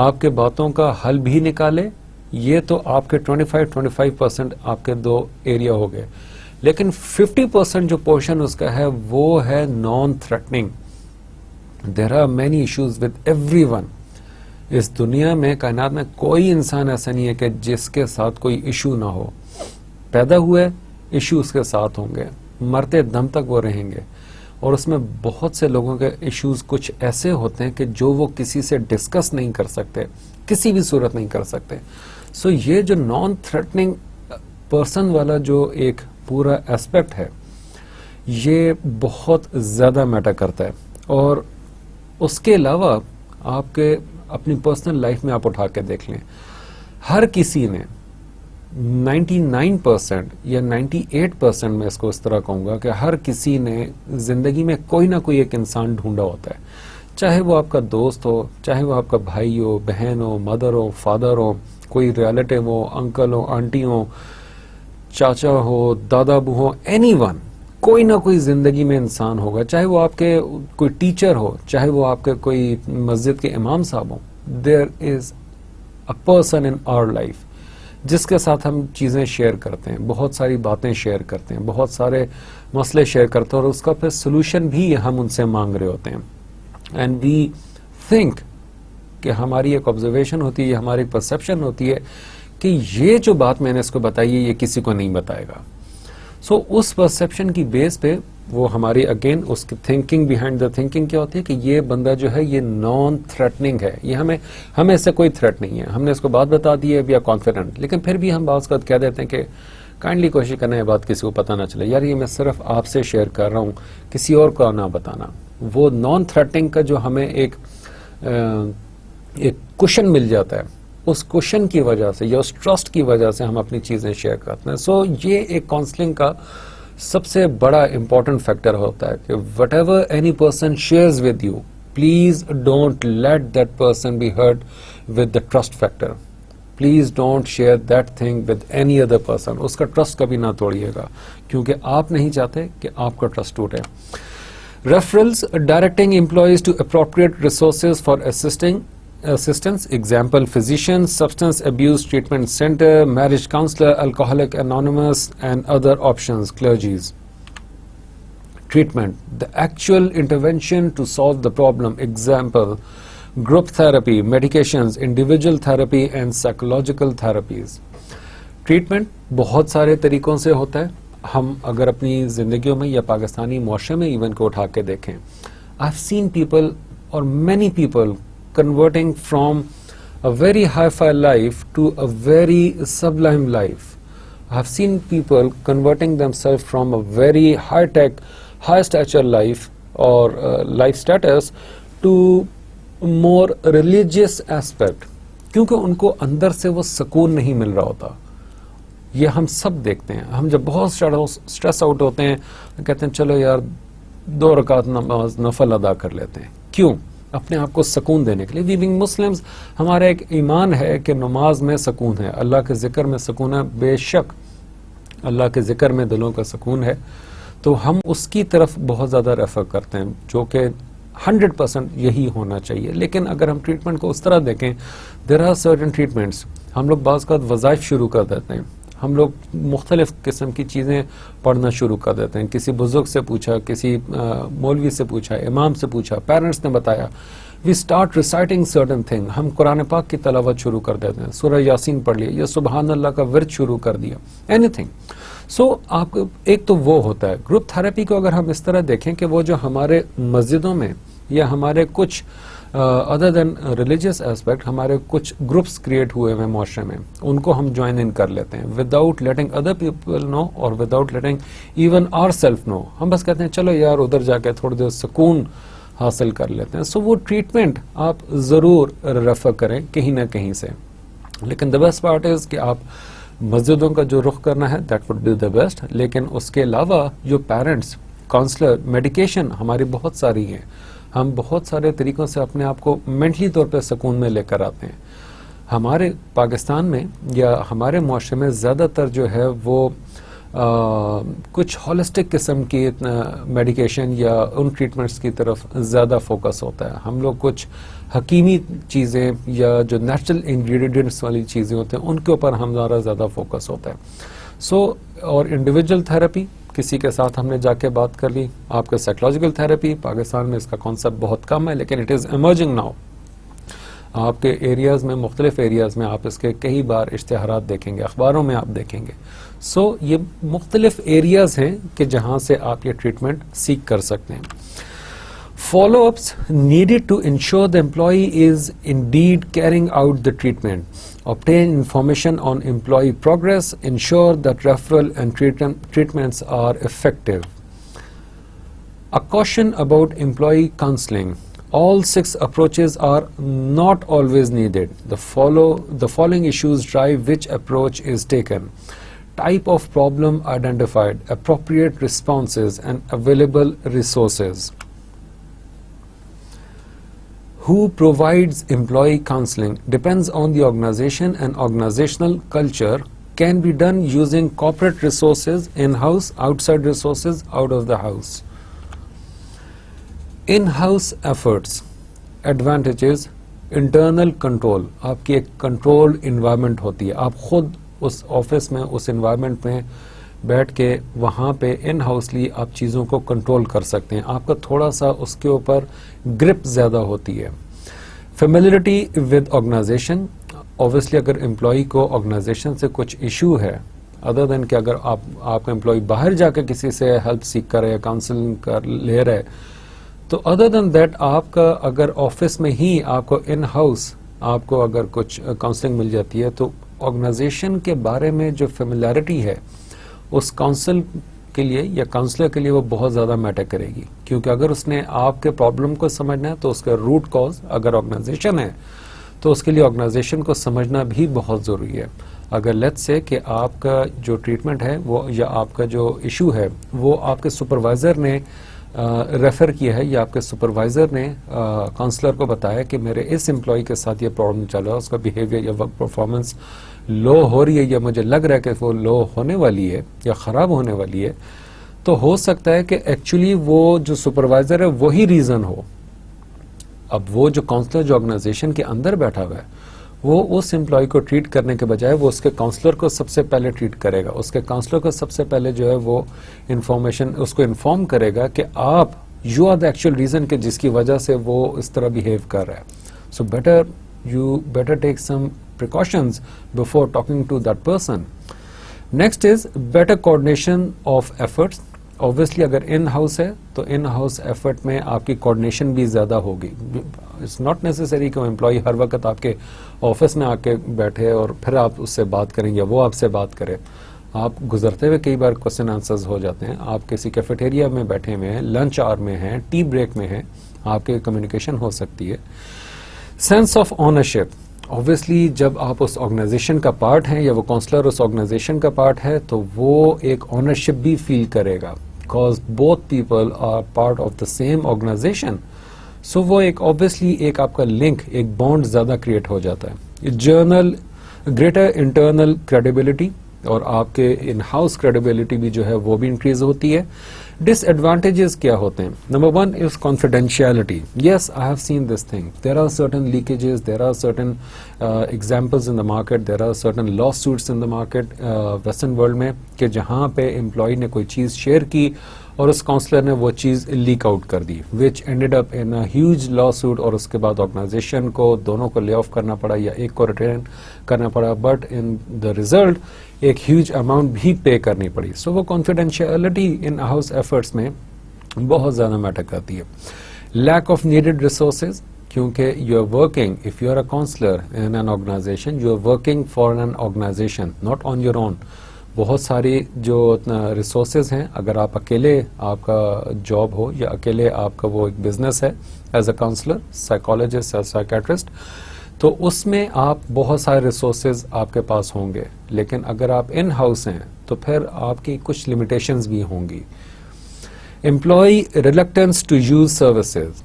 آپ کے باتوں کا حل بھی نکالے. یہ تو آپ کے 25% آپ کے 2 ایریا ہو گئے، لیکن 50% جو پورشن اس کا ہے وہ ہے non threatening. There are many issues with everyone. اس دنیا میں، کائنات میں کوئی انسان ایسا نہیں ہے کہ جس کے ساتھ کوئی ایشو نہ ہو. پیدا ہوئے ایشو اس کے ساتھ ہوں گے، مرتے دم تک وہ رہیں گے. اور اس میں بہت سے لوگوں کے ایشوز کچھ ایسے ہوتے ہیں کہ جو وہ کسی سے ڈسکس نہیں کر سکتے، کسی بھی صورت نہیں کر سکتے. سو یہ جو نان تھریٹننگ پرسن والا جو ایک پورا ایسپیکٹ ہے، یہ بہت زیادہ میٹر کرتا ہے. اور اس کے علاوہ آپ کے اپنی پرسنل لائف میں آپ اٹھا کے دیکھ لیں، ہر کسی نے 99% یا 98% میں اس کو اس طرح کہوں گا کہ ہر کسی نے زندگی میں کوئی نہ کوئی ایک انسان ڈھونڈا ہوتا ہے. چاہے وہ آپ کا دوست ہو، چاہے وہ آپ کا بھائی ہو، بہن ہو، مدر ہو، فادر ہو، کوئی ریلیٹیو ہو، انکل ہو، آنٹی ہو، چاچا ہو، دادا ابو ہو، اینی ون. کوئی نہ کوئی زندگی میں انسان ہوگا، چاہے وہ آپ کے کوئی ٹیچر ہو، چاہے وہ آپ کے کوئی مسجد کے امام صاحب ہوں. دیر is a person in our life جس کے ساتھ ہم چیزیں شیئر کرتے ہیں، بہت ساری باتیں شیئر کرتے ہیں، بہت سارے مسئلے شیئر کرتے ہیں، اور اس کا پھر سولوشن بھی ہم ان سے مانگ رہے ہوتے ہیں. اینڈ وی تھنک کہ ہماری ایک آبزرویشن ہوتی ہے، ہماری پرسپشن ہوتی ہے کہ یہ جو بات میں نے اس کو بتائی ہے یہ کسی کو نہیں بتائے گا. سو اس پرسپشن کی بیس پہ وہ ہماری اگین اس کی تھنکنگ بیہائنڈ دا تھنکنگ کیا ہوتی ہے کہ یہ بندہ جو ہے یہ نان تھریٹننگ ہے، یہ ہمیں اس سے کوئی تھریٹ نہیں ہے. ہم نے اس کو بات بتا دی ہے، وی آر کانفیڈنٹ، لیکن پھر بھی ہم بعض اوقات کہہ دیتے ہیں کہ کائنڈلی کوشش کرنا یہ بات کسی کو پتہ نہ چلے، یار یہ میں صرف آپ سے شیئر کر رہا ہوں، کسی اور کو نہ بتانا. وہ نان تھریٹنگ کا جو ہمیں ایک کوشن مل جاتا ہے، اس کوشن کی وجہ سے یا اس ٹرسٹ کی وجہ سے ہم اپنی چیزیں شیئر کرتے ہیں. سو یہ ایک کاؤنسلنگ کا سب سے بڑا امپورٹنٹ فیکٹر ہوتا ہے کہ whatever any person shares with you, please don't let that person be hurt with the trust factor. Please don't share that thing with any other person. اس کا ٹرسٹ کبھی نہ توڑیے گا، کیونکہ آپ نہیں چاہتے کہ آپ کا ٹرسٹ ٹوٹے. Referrals, directing employees to appropriate resources for assistance, example physician, substance abuse treatment center, marriage counselor, alcoholic anonymous, and other options. Clergies. Treatment, the actual intervention to solve the problem, example group therapy, medications, individual therapy, and psychological therapies. Treatment بہت سارے طریقوں سے ہوتا ہے. ہم اگر اپنی زندگیوں میں یا پاکستانی معاشرے میں ایون کو اٹھا کے دیکھیں، I've seen people or many people converting from a very high-fi life to a very sublime life. I have seen people converting themselves from a very high-tech, high-stature life or life status to more religious aspect. کیونکہ ان کو اندر سے وہ سکون نہیں مل رہا ہوتا. یہ ہم سب دیکھتے ہیں. ہم جب بہت اسٹریس آؤٹ ہوتے ہیں کہتے ہیں چلو یار 2 رکعت نماز نفل ادا کر لیتے ہیں. کیوں؟ اپنے آپ کو سکون دینے کے لیے. وی بینگ مسلمز، ہمارا ایک ایمان ہے کہ نماز میں سکون ہے، اللہ کے ذکر میں سکون ہے. بے شک اللہ کے ذکر میں دلوں کا سکون ہے، تو ہم اس کی طرف بہت زیادہ ریفر کرتے ہیں، جو کہ 100% یہی ہونا چاہیے. لیکن اگر ہم ٹریٹمنٹ کو اس طرح دیکھیں، دیر آر سرٹن ٹریٹمنٹس. ہم لوگ بعض اوقات وظائف شروع کر دیتے ہیں، ہم لوگ مختلف قسم کی چیزیں پڑھنا شروع کر دیتے ہیں. کسی بزرگ سے پوچھا، کسی مولوی سے پوچھا، امام سے پوچھا، پیرنٹس نے بتایا. We start reciting certain thing. ہم قرآن پاک کی تلاوت شروع کر دیتے ہیں، سورہ یاسین پڑھ لیا یا سبحان اللہ کا ورد شروع کر دیا، اینی تھنگ. سو آپ ایک تو وہ ہوتا ہے. گروپ تھراپی کو اگر ہم اس طرح دیکھیں کہ وہ جو ہمارے مسجدوں میں یا ہمارے کچھ ادر دین ریلیجیس ایسپیکٹ ہمارے کچھ گروپس کریٹ ہوئے ہیں معاشرے میں, ان کو ہم جوائن ان کر لیتے ہیں without letting other people know اور without letting even our self know. ہم بس کہتے ہیں چلو یار ادھر جا کے تھوڑی دیر سکون حاصل کر لیتے ہیں. سو وہ ٹریٹمنٹ آپ ضرور ریفر کریں کہیں نہ کہیں سے. لیکن دا بیسٹ پارٹ از کہ آپ مسجدوں کا جو رخ کرنا ہے that would be the best. لیکن اس کے علاوہ جو پیرنٹس, کاؤنسلر, میڈیکیشن ہماری بہت ساری ہیں. ہم بہت سارے طریقوں سے اپنے آپ کو مینٹلی طور پہ سکون میں لے کر آتے ہیں. ہمارے پاکستان میں یا ہمارے معاشرے میں زیادہ تر جو ہے وہ کچھ ہولسٹک قسم کی میڈیکیشن یا ان ٹریٹمنٹس کی طرف زیادہ فوکس ہوتا ہے. ہم لوگ کچھ حکیمی چیزیں یا جو نیچرل انگریڈینٹس والی چیزیں ہوتے ہیں ان کے اوپر ہمارا زیادہ فوکس ہوتا ہے. سو اور انڈیویجول تھراپی کسی کے ساتھ ہم نے جا کے بات کر لی. آپ کا سائیکولوجیکل تھراپی پاکستان میں اس کا کانسیپٹ بہت کم ہے لیکن اٹ از ایمرجنگ ناؤ. آپ کے ایریاز میں, مختلف ایریاز میں آپ اس کے کئی بار اشتہارات دیکھیں گے, اخباروں میں آپ دیکھیں گے. سو یہ مختلف ایریاز ہیں کہ جہاں سے آپ یہ ٹریٹمنٹ سیکھ کر سکتے ہیں. Follow ups needed to ensure the employee is indeed carrying out the treatment. Obtain information on employee progress. Ensure that referral and treatments are effective. A caution about employee counseling. All 6 approaches are not always needed. The following issues drive which approach is taken. Type of problem identified, appropriate responses, and available resources. Who provides employee counseling depends on the organization, and organizational culture can be done using corporate resources, in-house, outside resources, out of the house. In-house efforts, advantages, internal control. آپ کی ایک control environment ہوتی ہے. آپ خود اس office میں, اس environment میں بیٹھ کے وہاں پہ ان ہاؤسلی آپ چیزوں کو کنٹرول کر سکتے ہیں. آپ کا تھوڑا سا اس کے اوپر گرپ زیادہ ہوتی ہے. Familiarity with organisation. اوبیسلی اگر امپلائی کو آرگنائزیشن سے کچھ ایشو ہے ادر دین کہ اگر آپ کا امپلائی باہر جا کے کسی سے ہیلپ سیکھ کر رہے یا کاؤنسلنگ کر لے رہے, تو ادر دین دیٹ آپ کا اگر آفس میں ہی آپ کو ان ہاؤس آپ کو اگر کچھ کاؤنسلنگ مل جاتی ہے تو آرگنائزیشن کے بارے میں جو فیملیرٹی ہے اس کاؤنسل کے لیے یا کاؤنسلر کے لیے وہ بہت زیادہ میٹر کرے گی. کیونکہ اگر اس نے آپ کے پرابلم کو سمجھنا ہے تو اس کا روٹ کاز اگر آرگنائزیشن ہے تو اس کے لیے آرگنائزیشن کو سمجھنا بھی بہت ضروری ہے. اگر لیٹس سے کہ آپ کا جو ٹریٹمنٹ ہے وہ یا آپ کا جو ایشو ہے وہ آپ کے سپروائزر نے ریفر کیا ہے یا آپ کے سپروائزر نے کاؤنسلر کو بتایا کہ میرے اس امپلائی کے ساتھ یہ پرابلم چل رہا ہے, اس کا بیہیویئر یا ورک پرفارمنس لو ہو رہی ہے یا مجھے لگ رہا ہے کہ وہ لو ہونے والی ہے یا خراب ہونے والی ہے, تو ہو سکتا ہے کہ ایکچولی وہ جو سپروائزر ہے وہی ریزن ہو. اب وہ جو کاؤنسلر جو آرگنائزیشن کے اندر بیٹھا ہوا ہے وہ اس امپلائی کو ٹریٹ کرنے کے بجائے وہ اس کے کاؤنسلر کو سب سے پہلے ٹریٹ کرے گا. اس کے کاؤنسلر کو سب سے پہلے جو ہے وہ انفارمیشن اس کو انفارم کرے گا کہ آپ you are the actual reason کہ جس کی وجہ سے وہ اس طرح بیہیو کر رہا ہے. So better take some precautions before talking to that person. Next is better coordination of efforts. Obviously اگر in house ہے تو in house effort میں آپ کی coordination بھی زیادہ ہوگی. It's not necessary کہ وہ employee ہر وقت آپ کے آفس میں آ کے بیٹھے اور پھر آپ اس سے بات کریں یا وہ آپ سے بات کرے. آپ گزرتے ہوئے کئی بار کوشچن آنسرز ہو جاتے ہیں, آپ کسی کیفیٹیریا میں بیٹھے ہوئے ہیں, لنچ آور میں ہیں, ٹی بریک میں ہیں, آپ کے کمیونیکیشن ہو سکتی ہے. Sense of ownership. اوبیسلی جب آپ اس آرگنائزیشن کا پارٹ ہیں یا وہ کاؤنسلر اس آرگنائزیشن کا پارٹ ہے تو وہ ایک اونرشپ بھی فیل کرے گا because both people are part of the same organisation. So وہ ایک اوبیسلی ایک آپ کا لنک, ایک بانڈ زیادہ کریٹ ہو جاتا ہے. گریٹر انٹرنل کریڈیبلٹی اور آپ کے ان ہاؤس کریڈیبلٹی بھی جو ہے وہ بھی انکریز ہوتی ہے. ڈس ایڈوانٹیجز کیا ہوتے ہیں؟ Number 1 is confidentiality. Yes, I have seen this thing. There are certain leakages, there are certain examples in the market, there are certain lawsuits in the market western world میں کہ جہاں پہ employee نے کوئی چیز شیئر کی اور اس counsellor نے وہ چیز لیک آؤٹ کر دی which ended up in a huge lawsuit اور اس کے بعد آرگنائزیشن کو دونوں کو لے آف کرنا پڑا یا ایک کو ریٹین کرنا پڑا, بٹ ان دا ریزلٹ ایک ہیوج اماؤنٹ بھی پے کرنی پڑی. سو وہ کانفیڈینشیلٹی ان ہاؤس ایفرٹس میں بہت زیادہ میٹر کرتی ہے. لیک آف نیڈیڈ ریسورسز, کیونکہ you are working, if you are a counsellor in an organisation, you are working for an organisation, not on your own. بہت ساری جو ریسورسز ہیں, اگر آپ اکیلے آپ کا جاب ہو یا اکیلے آپ کا وہ ایک بزنس ہے ایز اے کاؤنسلر, سائیکالوجسٹ یا سائیکیٹرسٹ, تو اس میں آپ بہت سارے ریسورسز آپ کے پاس ہوں گے. لیکن اگر آپ ان ہاؤس ہیں تو پھر آپ کی کچھ لمیٹیشنز بھی ہوں گی. Employee reluctance to use services,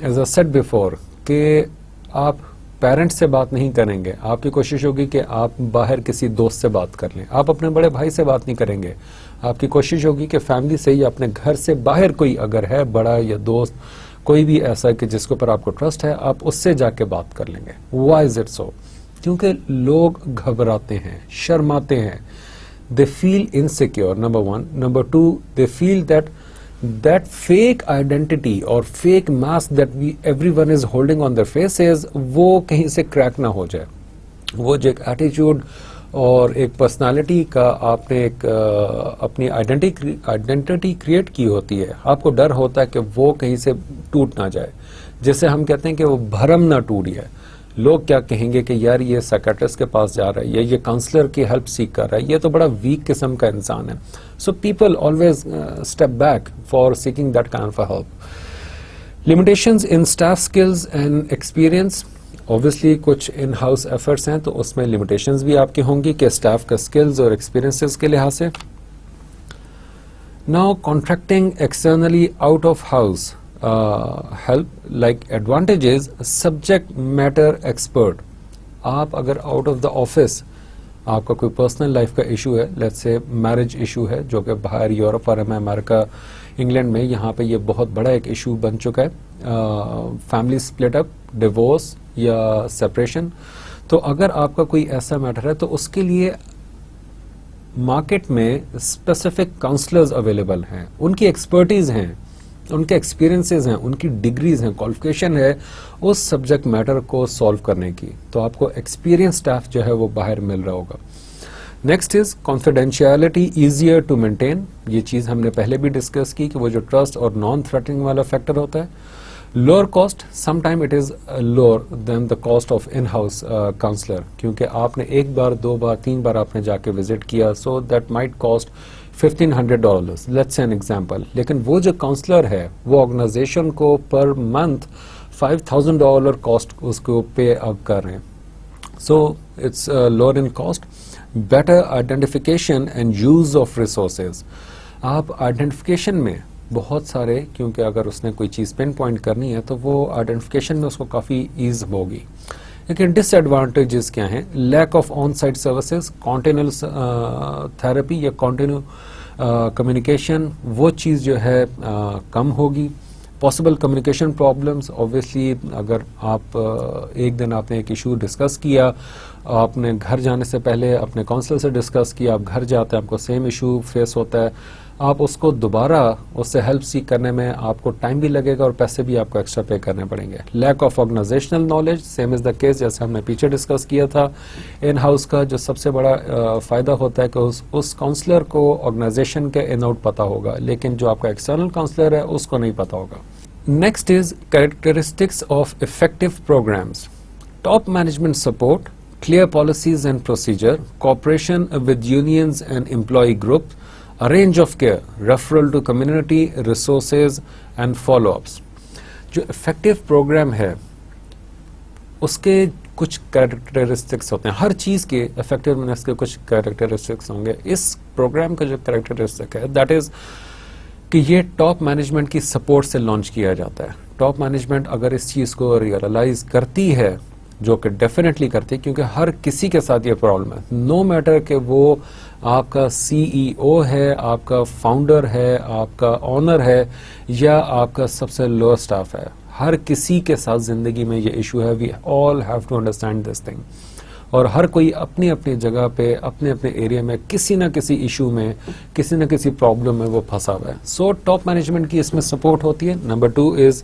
as I said before, کہ آپ پیرنٹ سے بات نہیں کریں گے. آپ کی کوشش ہوگی کہ آپ باہر کسی دوست سے بات کر لیں. آپ اپنے بڑے بھائی سے بات نہیں کریں گے. آپ کی کوشش ہوگی کہ فیملی سے یا اپنے گھر سے باہر کوئی اگر ہے بڑا یا دوست, کوئی بھی ایسا کہ جس کے اوپر آپ کو ٹرسٹ ہے, آپ اس سے جا کے بات کر لیں گے. Why is it so? کیونکہ لوگ گھبراتے ہیں, شرماتے ہیں. They feel insecure, number one. Number two, they feel that fake identity or fake mask that everyone is holding on their faces, وہ کہیں سے کریک نہ ہو جائے. وہ جو ایک ایٹیچیوڈ اور ایک پرسنالٹی کا آپ نے ایک اپنی آئیڈینٹی کریٹ کی ہوتی ہے, آپ کو ڈر ہوتا ہے کہ وہ کہیں سے ٹوٹ نہ جائے, جسے ہم کہتے ہیں کہ وہ بھرم نہ ٹوٹ جائے. لوگ کیا کہیں گے کہ یار یہ سائیکیٹرسٹ کے پاس جا رہا ہے یا یہ کاؤنسلر کی ہیلپ سیک کر رہا ہے, یہ تو بڑا ویک قسم کا انسان ہے. So people always step back for seeking that kind of help. Limitations in staff skills and experience, obviously کچھ ان ہاؤس ایفرٹس ہیں تو اس میں لمیٹیشنز بھی آپ کی ہوں گی کہ اسٹاف کا اسکلز اور ایکسپیرئنسز کے لحاظ سے. Now contracting externally out of house help, like advantages, subject matter expert. آپ اگر آؤٹ آف دا آفس آپ کا کوئی پرسنل لائف کا ایشو ہے, لیٹس سے میرج ایشو ہے, جو کہ باہر یورپ اور امریکہ, انگلینڈ میں یہاں پہ یہ بہت بڑا ایک ایشو بن چکا ہے, فیملی سپلٹ اپ, ڈیورس یا سپریشن. تو اگر آپ کا کوئی ایسا میٹر ہے تو اس کے لیے مارکیٹ میں اسپیسیفک کاؤنسلرز اویلیبل ہیں, ان کی ایکسپرٹیز ہیں, ان کے ایکسپیرینسز ہیں, ان کی ڈگریز ہیں, کوالیفیکیشن ہے اس سبجیکٹ میٹر کو سالو کرنے کی. تو آپ کو ایکسپیرینس اسٹاف جو ہے وہ باہر مل رہا ہوگا. Next is confidentiality easier to maintain. یہ چیز ہم نے پہلے بھی ڈسکس کی کہ وہ جو ٹرسٹ اور نان تھریٹنگ والا فیکٹر ہوتا ہے. Lower cost, some time it is lower than the cost of in house counsellor, کیونکہ آپ نے ایک بار, دو بار, تین بار آپ نے جا کے وزٹ کیا, so that might cost $1,500, let's an example. لیکن وہ جو کاؤنسلر ہے وہ آرگنائزیشن کو پر منتھ $5,000 کاسٹ اس کو پے اپ کر رہے ہیں. So it's lower in cost. Better identification and use of resources. آپ آئیڈینٹیفیکیشن میں بہت سارے, کیونکہ اگر اس نے کوئی چیز پن پوائنٹ کرنی ہے تو وہ آئیڈینٹیفیکیشن میں اس کو کافی ایز ہوگی. لیکن ڈس ایڈوانٹیجز کیا ہیں؟ Lack of on site services, continuous therapy یا کانٹینیو کمیونیکیشن, وہ چیز جو ہے کم ہوگی. پاسبل کمیونیکیشن پرابلمس, اوبیسلی اگر آپ ایک دن آپ نے ایک ایشو ڈسکس کیا, آپ نے گھر جانے سے پہلے اپنے کاؤنسلر سے ڈسکس کیا, آپ گھر جاتے ہیں آپ کو سیم ایشو فیس ہوتا ہے, آپ اس کو دوبارہ اس سے ہیلپ سیک کرنے میں آپ کو ٹائم بھی لگے گا اور پیسے بھی آپ کو ایکسٹرا پے کرنے پڑیں گے. Lack of organisational knowledge, same is the case جیسے ہم نے پیچھے ڈسکس کیا تھا. ان ہاؤس کا جو سب سے بڑا فائدہ ہوتا ہے کہ اس کاؤنسلر کو آرگنائزیشن کے ان آؤٹ پتا ہوگا, لیکن جو آپ کا ایکسٹرنل کاؤنسلر ہے اس کو نہیں پتا ہوگا. Next is characteristics of effective programmes. Top management support, clear policies and procedure, cooperation with unions and employee groups, a range of care, referral to community resources and follow-ups. جو effective program ہے اس کے کچھ characteristics ہوتے ہیں, ہر چیز کے effectiveness کے کچھ characteristics ہوں گے. اس program کا جو characteristic ہے that is کہ یہ ٹاپ مینجمنٹ کی سپورٹ سے لانچ کیا جاتا ہے. ٹاپ مینجمنٹ اگر اس چیز کو ریئلائز کرتی ہے, جو کہ ڈیفینیٹلی کرتی ہے, کیونکہ ہر کسی کے ساتھ یہ پرابلم ہے, نو میٹر کہ وہ آپ کا سی ای او ہے, آپ کا فاؤنڈر ہے, آپ کا آنر ہے یا آپ کا سب سے لو اسٹاف ہے, ہر کسی کے ساتھ زندگی میں یہ ایشو ہے. We all have to understand this thing. اور ہر کوئی اپنی اپنی جگہ پہ اپنے اپنے ایریا میں کسی نہ کسی ایشو میں, کسی نہ کسی پرابلم میں وہ پھنسا ہوا ہے. سو ٹاپ مینجمنٹ کی اس میں سپورٹ ہوتی ہے. Number 2 is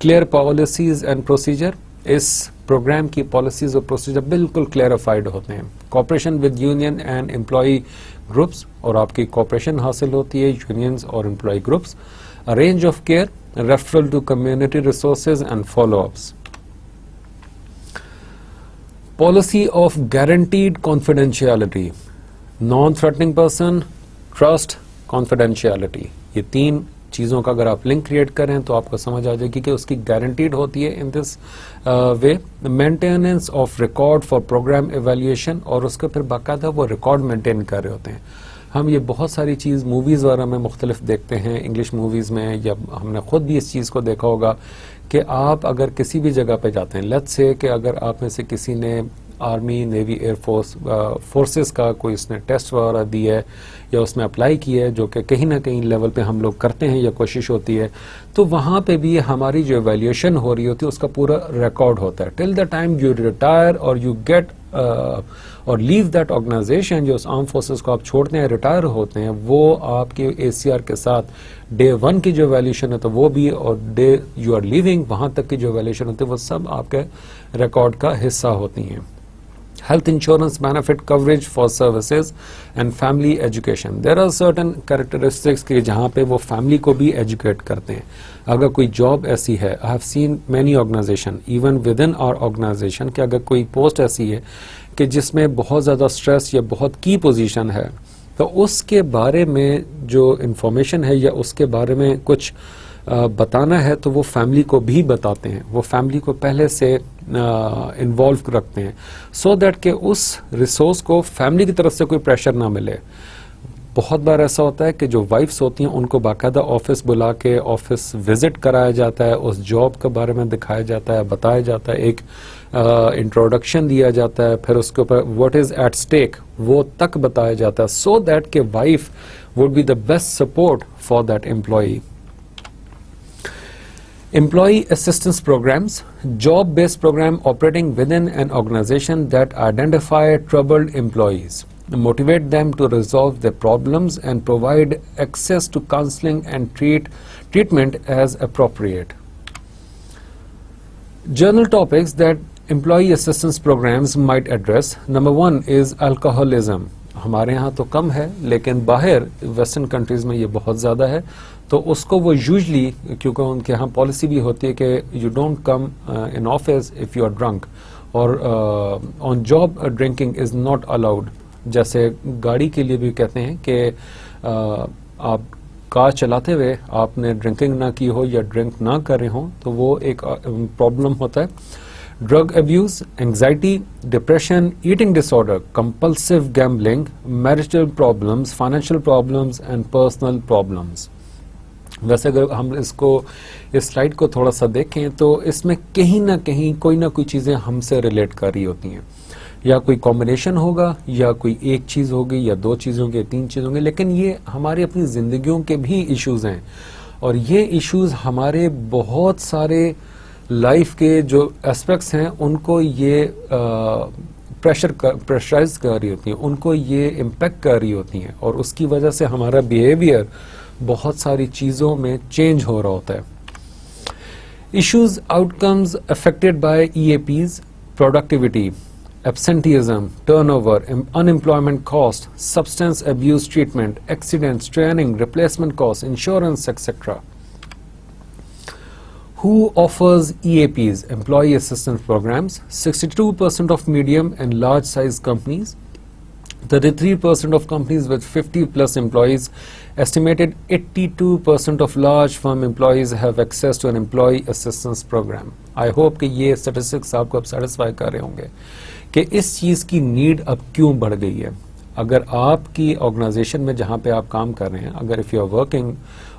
clear policies and procedure. اس پروگرام کی پالیسیز اور پروسیجر بالکل کلیئرفائڈ ہوتے ہیں. Cooperation with union and employee groups, اور آپ کی کوآپریشن حاصل ہوتی ہے یونینز اور employee groups. Range of care, referral to community resources and follow ups. Policy of guaranteed confidentiality, non-threatening person, trust, confidentiality. یہ تین چیزوں کا اگر آپ لنک کریٹ کریں تو آپ کو سمجھ آ جائے گی کہ اس کی گارنٹیڈ ہوتی ہے in this way. Maintenance of record for programme evaluation, اور اس کا پھر باقاعدہ وہ ریکارڈ مینٹین کر رہے ہوتے ہیں. ہم یہ بہت ساری چیز موویز وغیرہ میں مختلف دیکھتے ہیں, انگلش موویز میں, یا ہم نے خود بھی اس چیز کو دیکھا ہوگا کہ آپ اگر کسی بھی جگہ پہ جاتے ہیں, لیٹس سے کہ اگر آپ میں سے کسی نے army, navy, air force forces کا کوئی اس نے ٹیسٹ وغیرہ دی ہے یا اس میں اپلائی کیا ہے, جو کہ کہیں نہ کہیں لیول پہ ہم لوگ کرتے ہیں یا کوشش ہوتی ہے, تو وہاں پہ بھی ہماری جو ایویلیویشن ہو رہی ہوتی ہے اس کا پورا ریکارڈ ہوتا ہے. ٹل دا ٹائم یو ریٹائر اور یو گیٹ اور لیو دیٹ آرگنائزیشن, جو اس آرم فورسز کو آپ چھوڑتے ہیں, ریٹائر ہوتے ہیں, وہ آپ کے اے سی آر کے ساتھ ڈے 1 کی جو ایویلیویشن ہے تو وہ بھی, اور ڈے یو آر لیونگ وہاں تک کی جو ایویلیویشن ہوتی ہے وہ سب آپ کے ریکارڈ کا حصہ ہوتی ہیں. Health insurance benefit coverage for services and family education. There are certain characteristics کہ جہاں پہ وہ فیملی کو بھی ایجوکیٹ کرتے ہیں. اگر کوئی جاب ایسی ہے, I have seen many organization, even within our organization, کہ اگر کوئی پوسٹ ایسی ہے کہ جس میں بہت زیادہ اسٹریس یا بہت کی پوزیشن ہے, تو اس کے بارے میں جو انفارمیشن ہے یا اس کے بارے میں کچھ بتانا ہے تو وہ فیملی کو بھی بتاتے ہیں, وہ فیملی کو پہلے سے انوالو رکھتے ہیں, سو دیٹ کہ اس ریسورس کو فیملی کی طرف سے کوئی پریشر نہ ملے. بہت بار ایسا ہوتا ہے کہ جو وائفس ہوتی ہیں ان کو باقاعدہ آفس بلا کے آفس وزٹ کرایا جاتا ہے, اس جاب کے بارے میں دکھایا جاتا ہے, بتایا جاتا ہے, ایک انٹروڈکشن دیا جاتا ہے, پھر اس کے اوپر واٹ از ایٹ اسٹیک وہ تک بتایا جاتا ہے, سو دیٹ کہ wife would be the best support for that employee. Employee assistance programs, job-based program operating within an organization that identify troubled employees, motivate them to resolve their problems and provide access to counseling and treatment as appropriate. Journal topics that employee assistance programs might address. Number 1 is alcoholism. ہمارے ہاں تو کم ہے لیکن باہر western countries میں یہ بہت زیادہ ہے, تو اس کو وہ یوزلی, کیونکہ ان کے ہاں پالیسی بھی ہوتی ہے کہ you don't come in office if you are drunk, اور on job drinking is not allowed. جیسے گاڑی کے لیے بھی کہتے ہیں کہ آپ کار چلاتے ہوئے آپ نے ڈرنکنگ نہ کی ہو یا ڈرنک نہ کر رہے ہوں تو وہ ایک پرابلم ہوتا ہے. Drug abuse, anxiety, depression, eating disorder, compulsive gambling, marital problems, financial problems and personal problems. ویسے اگر ہم اس سلائیڈ کو تھوڑا سا دیکھیں تو اس میں کہیں نہ کہیں کوئی نہ کوئی چیزیں ہم سے ریلیٹ کر رہی ہوتی ہیں, یا کوئی کمبینیشن ہوگا, یا کوئی ایک چیز ہوگی, یا 2 چیزوں کے 3 چیزوں کے, لیکن یہ ہماری اپنی زندگیوں کے بھی ایشوز ہیں, اور یہ ایشوز ہمارے بہت سارے لائف کے جو اسپیکٹس ہیں ان کو یہ پریشرائز کر رہی ہوتی ہیں, ان کو یہ امپیکٹ کر رہی ہوتی ہیں, اور اس کی وجہ سے ہمارا بیہیویئر بہت ساری چیزوں میں چینج ہو رہا ہوتا ہے. Issues outcomes affected by E A Ps, productivity, absenteeism, turnover, unemployment cost, substance abuse treatment, accidents, training, replacement costs, insurance, etc. Who offers EAPs, Employee Assistance Programs? 62% of medium and large size companies, 33% of companies with 50 plus employees, estimated 82% of large firm employees have access to an employee assistance program. I hope کہ یہ statistics آپ کو اب satisfy کر رہے ہوں گے کہ اس چیز کی نیڈ اب کیوں بڑھ گئی ہے. اگر آپ کی آرگنائزیشن میں جہاں پہ آپ کام کر رہے ہیں, اگر if you are working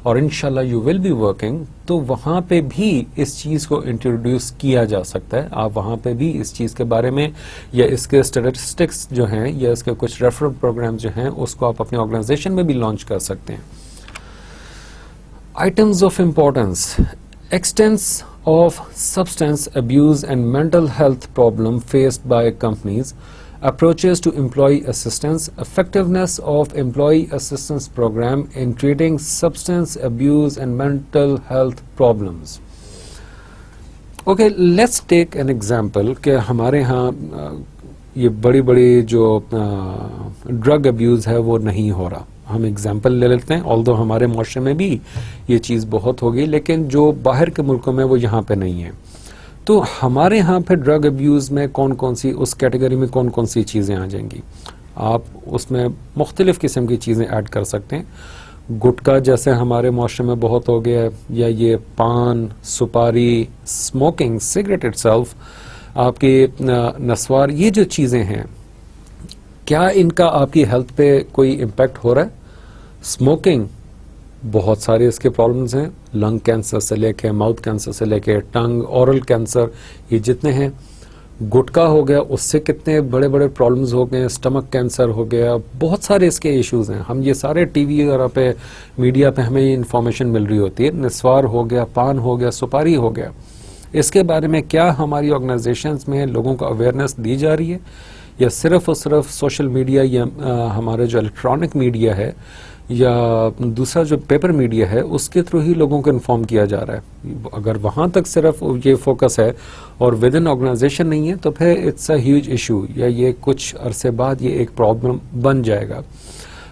اور انشاءاللہ یو ول بی ورکنگ, تو وہاں پہ بھی اس چیز کو انٹروڈیوس کیا جا سکتا ہے. آپ وہاں پہ بھی اس چیز کے بارے میں یا اس کے اسٹیٹسٹکس جو ہیں یا اس کے کچھ ریفرل پروگرام جو ہیں اس کو آپ اپنی آرگنائزیشن میں بھی لانچ کر سکتے ہیں. Items of importance, extent of substance abuse and mental health problem faced by companies, approaches to employee assistance, effectiveness of employee assistance program in treating substance abuse and mental health problems. Okay, let's take an example کہ ہمارے ہاں یہ بڑی بڑی جو drug abuse ہے وہ نہیں ہو رہا. ہم ایگزامپل لے لیتے ہیں, although ہمارے معاشرے میں بھی یہ چیز بہت ہوگی لیکن جو باہر کے ملکوں میں وہ یہاں پہ نہیں ہے. تو ہمارے ہاں پہ ڈرگ ابیوز میں کون کون سی اس کیٹیگری میں کون کون سی چیزیں آ جائیں گی؟ آپ اس میں مختلف قسم کی چیزیں ایڈ کر سکتے ہیں. گٹکا جیسے ہمارے معاشرے میں بہت ہو گیا ہے, یا یہ پان, سپاری, اسموکنگ, سگریٹ اٹ سیلف, آپ کی نسوار, یہ جو چیزیں ہیں کیا ان کا آپ کی ہیلتھ پہ کوئی امپیکٹ ہو رہا ہے؟ اسموکنگ بہت سارے اس کے پرابلمز ہیں, لنگ کینسر سے لے کے ماؤتھ کینسر سے لے کے ٹنگ, اورل کینسر, یہ جتنے ہیں. گٹکا ہو گیا, اس سے کتنے بڑے بڑے پرابلمز ہو گئے, اسٹمک کینسر ہو گیا, بہت سارے اس کے ایشوز ہیں. ہم یہ سارے ٹی وی وغیرہ پہ, میڈیا پہ ہمیں یہ انفارمیشن مل رہی ہوتی ہے. نسوار ہو گیا, پان ہو گیا, سپاری ہو گیا. اس کے بارے میں کیا ہماری آرگنائزیشنز میں لوگوں کو اویئرنیس دی جا رہی ہے, یا صرف اور صرف سوشل میڈیا یا ہمارے جو الیکٹرانک میڈیا ہے یا دوسرا جو پیپر میڈیا ہے اس کے تھرو ہی لوگوں کو انفارم کیا جا رہا ہے؟ اگر وہاں تک صرف یہ فوکس ہے اور ود ان آرگنائزیشن نہیں ہے تو پھر اٹس اے ہیوج ایشو, یا یہ کچھ عرصے بعد یہ ایک پرابلم بن جائے گا.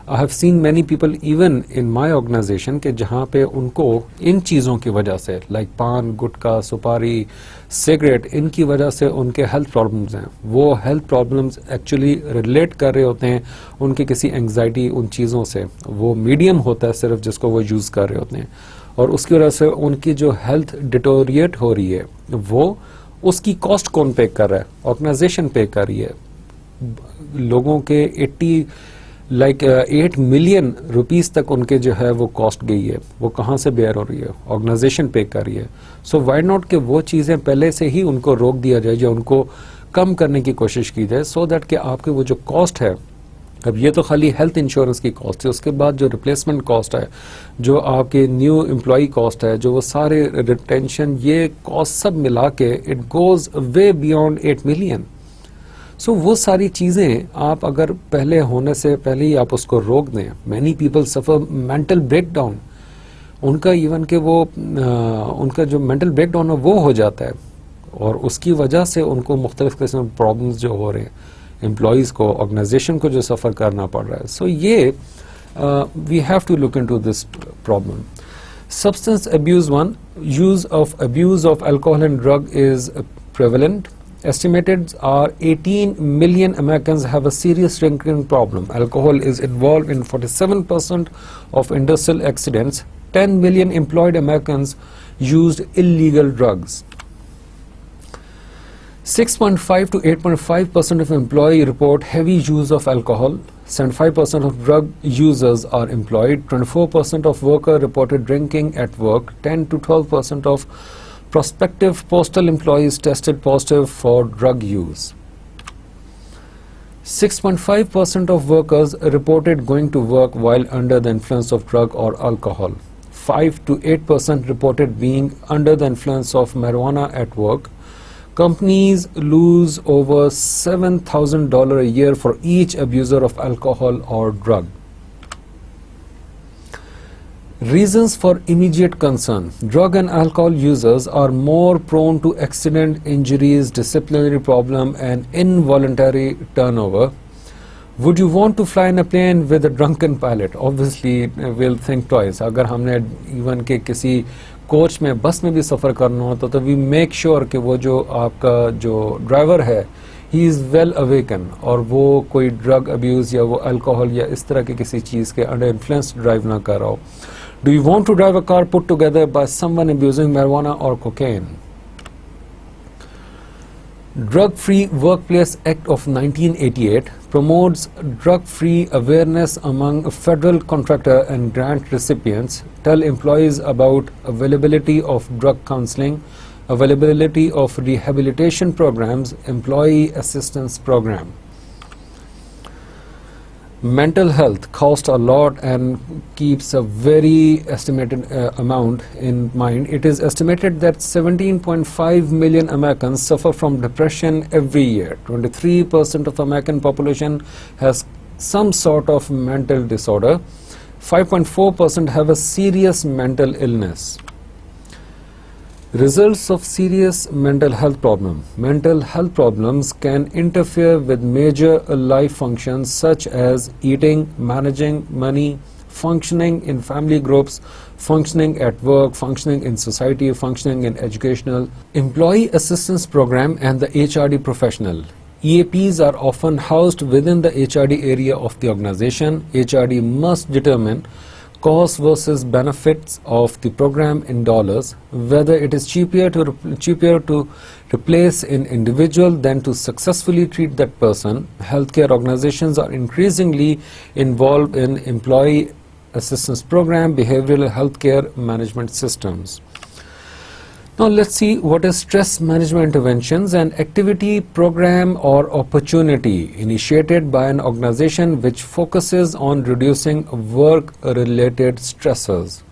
I have seen many people even in my organization کہ جہاں پہ ان کو ان چیزوں کی وجہ سے لائک پان, گٹکا, سپاری, سگریٹ, ان کی وجہ سے ان کے ہیلتھ پرابلمز ہیں. وہ ہیلتھ پرابلمز ایکچولی ریلیٹ کر رہے ہوتے ہیں ان کی کسی انگزائٹی ان چیزوں سے. وہ میڈیم ہوتا ہے صرف جس کو وہ یوز کر رہے ہوتے ہیں, اور اس کی وجہ سے ان کی جو ہیلتھ ڈیٹوریٹ ہو رہی ہے وہ اس کی کاسٹ کون پے کر رہا ہے؟ آرگنائزیشن پے کر رہی ہے. لوگوں کے 8 ملین روپیز تک ان کے جو ہے وہ کاسٹ گئی ہے. وہ کہاں سے بیئر ہو رہی ہے؟ آرگنائزیشن پے کر رہی ہے. سو وائی ناٹ کہ وہ چیزیں پہلے سے ہی ان کو روک دیا جائے یا ان کو کم کرنے کی کوشش کی جائے, سو دیٹ کہ آپ کے وہ جو کاسٹ ہے, اب یہ تو خالی ہیلتھ انشورنس کی کاسٹ ہے, اس کے بعد جو ریپلیسمنٹ کاسٹ ہے, جو آپ کے نیو امپلائی کاسٹ ہے, جو وہ سارے ریٹینشن, یہ کاسٹ سب ملا کے it goes way beyond 8 million. So وہ ساری چیزیں آپ اگر پہلے ہونے سے پہلے ہی آپ اس کو روک دیں. Many people suffer mental breakdown, ان کا ایون کہ وہ ان کا جو مینٹل بریک ڈاؤن ہے وہ ہو جاتا ہے, اور اس کی وجہ سے ان کو مختلف قسم کے پرابلمس جو ہو رہے ہیں, امپلائیز کو, آرگنائزیشن کو جو سفر کرنا پڑ رہا ہے. سو یہ we have to look into this problem. Substance abuse. use of alcohol and drug is prevalent. Estimated are 18 million Americans have a serious drinking problem. Alcohol is involved in 47% of industrial accidents. 10 million employed Americans used illegal drugs. 6.5 to 8.5% of employees report heavy use of alcohol. 75% of drug users are employed. 24% of workers reported drinking at work. 10 to 12% of prospective postal employees tested positive for drug use. 6.5% of workers reported going to work while under the influence of drug or alcohol. 5 to 8% reported being under the influence of marijuana at work. Companies lose over $7,000 a year for each abuser of alcohol or drug. Reasons for immediate concern. Drug and alcohol users are more prone to accident, injuries, disciplinary problem, and involuntary turnover. Would you want to fly in a plane with a drunken pilot? Obviously, we'll think twice. اگر ہم نے even کہ کسی coach میں, بس میں بھی سفر کرنا ہوتا تو وی میک شیور کہ وہ جو آپ کا جو ڈرائیور ہے ہی از ویل اویکن, اور وہ کوئی ڈرگ ابیوز یا وہ الکوہل یا اس طرح کی کسی چیز کے انڈر انفلوئنس ڈرائیو نہ کر رہا ہو. Do you want to drive a car put together by someone abusing marijuana or cocaine? Drug-Free Workplace Act of 1988 promotes drug-free awareness among federal contractor and grant recipients. Tell employees about availability of drug counseling, availability of rehabilitation programs, employee assistance program. Mental health costs a lot and keeps a very estimated amount in mind. It is estimated that 17.5 million Americans suffer from depression every year. 23% of American population has some sort of mental disorder. 5.4% have a serious mental illness. Results of serious mental health problem. Mental health problems can interfere with major life functions such as eating, managing money, functioning in family groups, functioning at work, functioning in society, functioning in educational. Employee Assistance Program and the HRD professional. EAPs are often housed within the HRD area of the organization. HRD must determine cost versus benefits of the program in dollars, whether it is cheaper to replace an individual than to successfully treat that person. Healthcare organizations are increasingly involved in employee assistance program, behavioral healthcare management systems. Now let's see what is stress management interventions, an activity, program or opportunity initiated by an organization which focuses on reducing work-related stressors.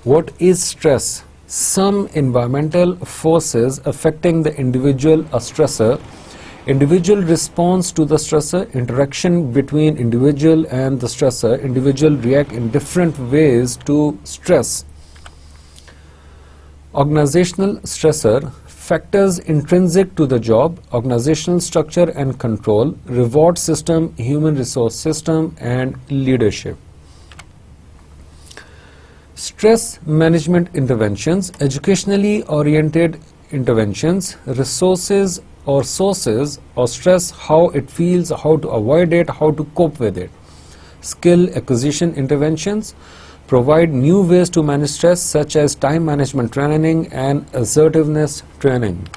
What is stress? Some environmental forces affecting the individual a stressor. Individual response to the stressor, interaction between individual and the stressor. Individual react in different ways to stress. Organizational stressor, factors intrinsic to the job, organizational structure and control, reward system, human resource system, and leadership. Stress management interventions, educationally oriented interventions, resources or sources of stress, how it feels, how to avoid it, how to cope with it. Skill acquisition interventions, provide new ways to manage stress such as time management training and assertiveness training.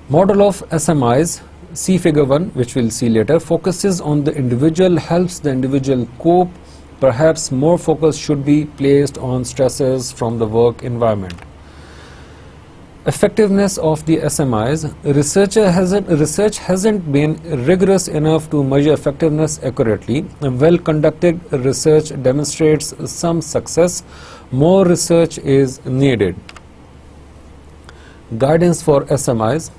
Model of SMIs, see figure 1, which we'll see later, focuses on the individual, helps the individual cope. Perhaps more focus should be placed on stresses from the work environment. Effectiveness of the SMIs, research hasn't been rigorous enough to measure effectiveness accurately. Well-conducted research demonstrates some success. More research is needed. Guidance for SMIs,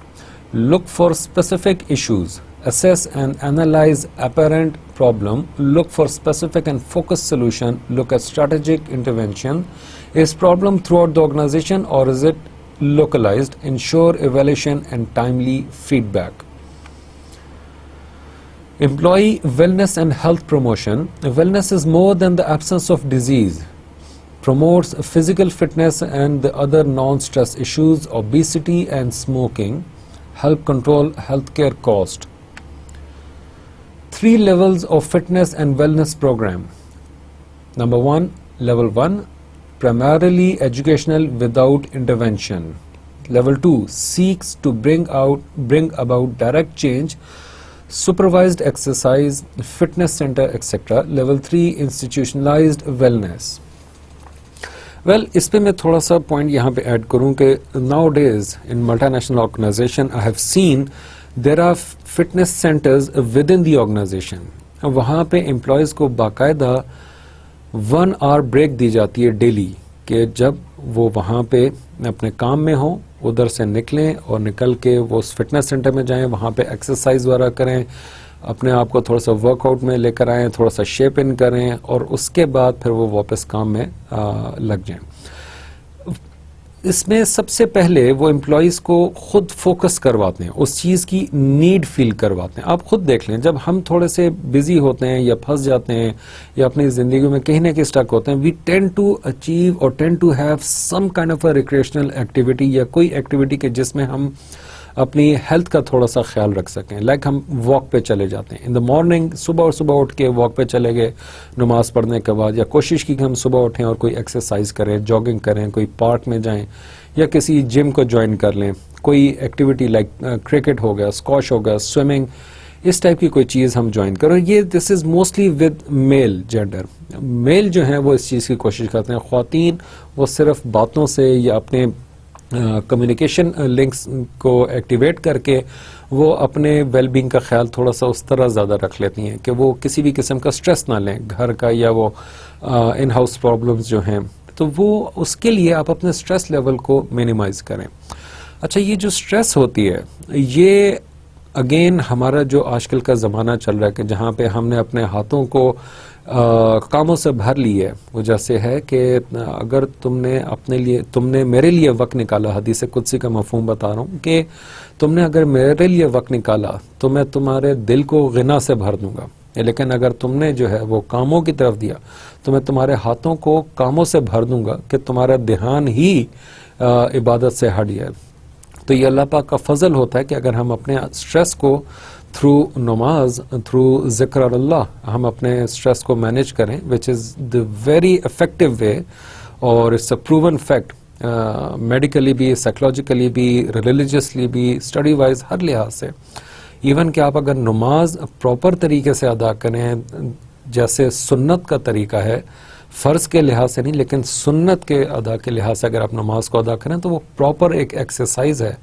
look for specific issues, assess and analyze apparent problem, look for specific and focused solution, look at strategic intervention. Is problem throughout the organization or is it localized? Ensure evaluation and timely feedback. Employee wellness and health promotion. Wellness is more than the absence of disease. Promotes physical fitness and the other non-stress issues, obesity and smoking. Help control healthcare cost. 3 levels of fitness and wellness program. Number 1, level 1. Primarily educational without intervention. Level 2 seeks to bring about direct change, supervised exercise, fitness center, etc. Level 3 institutionalized wellness. Well, اس پہ میں تھوڑا سا point یہاں پہ add کروں کہ nowadays in multinational organization I have seen there are fitness centers within the organization. وہاں پہ امپلائیز کو باقاعدہ 1 hour بریک دی جاتی ہے ڈیلی کہ جب وہ وہاں پہ اپنے کام میں ہوں ادھر سے نکلیں اور نکل کے وہ اس فٹنس سینٹر میں جائیں, وہاں پہ ایکسرسائز وغیرہ کریں, اپنے آپ کو تھوڑا سا ورک آؤٹ میں لے کر آئیں, تھوڑا سا شیپ ان کریں اور اس کے بعد پھر وہ واپس کام میں لگ جائیں. اس میں سب سے پہلے وہ امپلائیز کو خود فوکس کرواتے ہیں, اس چیز کی نیڈ فیل کرواتے ہیں. آپ خود دیکھ لیں جب ہم تھوڑے سے بزی ہوتے ہیں یا پھنس جاتے ہیں یا اپنی زندگی میں کہیں نہ کہیں اسٹک ہوتے ہیں, وی ٹینڈ ٹو اچیو اور tend to have some kind of a recreational activity یا کوئی ایکٹیویٹی کہ جس میں ہم اپنی ہیلتھ کا تھوڑا سا خیال رکھ سکیں. لائک ہم واک پہ چلے جاتے ہیں ان دا مارننگ, صبح اٹھ کے واک پہ چلے گئے نماز پڑھنے کے بعد, یا کوشش کی کہ ہم صبح اٹھیں اور کوئی ایکسرسائز کریں, جاگنگ کریں, کوئی پارک میں جائیں یا کسی جم کو جوائن کر لیں, کوئی ایکٹیویٹی لائک کرکٹ ہو گیا, اسکواش ہو گیا, سوئمنگ, اس ٹائپ کی کوئی چیز ہم جوائن کریں. یہ this is mostly with male gender. Male جو ہیں وہ اس چیز کی کوشش کرتے ہیں, خواتین وہ صرف باتوں سے یا اپنے کمیونیکیشن لنکس کو ایکٹیویٹ کر کے وہ اپنے ویل بینگ کا خیال تھوڑا سا اس طرح زیادہ رکھ لیتی ہیں کہ وہ کسی بھی قسم کا سٹریس نہ لیں گھر کا یا وہ ان ہاؤس پرابلمز جو ہیں, تو وہ اس کے لیے آپ اپنے سٹریس لیول کو مینیمائز کریں. اچھا, یہ جو سٹریس ہوتی ہے یہ اگین ہمارا جو آج کل کا زمانہ چل رہا ہے کہ جہاں پہ ہم نے اپنے ہاتھوں کو کاموں سے بھر لی ہے, وجہ سے ہے کہ اگر تم نے میرے لیے وقت نکالا, حدیث قدسی کا مفہوم بتا رہا ہوں کہ تم نے اگر میرے لیے وقت نکالا تو میں تمہارے دل کو غنا سے بھر دوں گا. لیکن اگر تم نے جو ہے وہ کاموں کی طرف دیا تو میں تمہارے ہاتھوں کو کاموں سے بھر دوں گا کہ تمہارا دھیان ہی عبادت سے ہٹ جائے. تو یہ اللہ پاک کا فضل ہوتا ہے کہ اگر ہم اپنے اسٹریس کو تھرو نماز، تھرو ذکر اللہ ہم اپنے اسٹریس کو مینیج کریں، وچ از دا ویری افیکٹو وے، اور it's a proven fact medically بھی، سائیکولوجیکلی بھی، ریلیجیسلی بھی، اسٹڈی وائز، ہر لحاظ سے. ایون کہ آپ اگر نماز پراپر طریقے سے ادا کریں، جیسے سنت کا طریقہ ہے، فرض کے لحاظ سے نہیں لیکن سنت کے ادا کے لحاظ سے اگر آپ نماز کو ادا کریں تو وہ پراپر ایک ایکسرسائز ہے.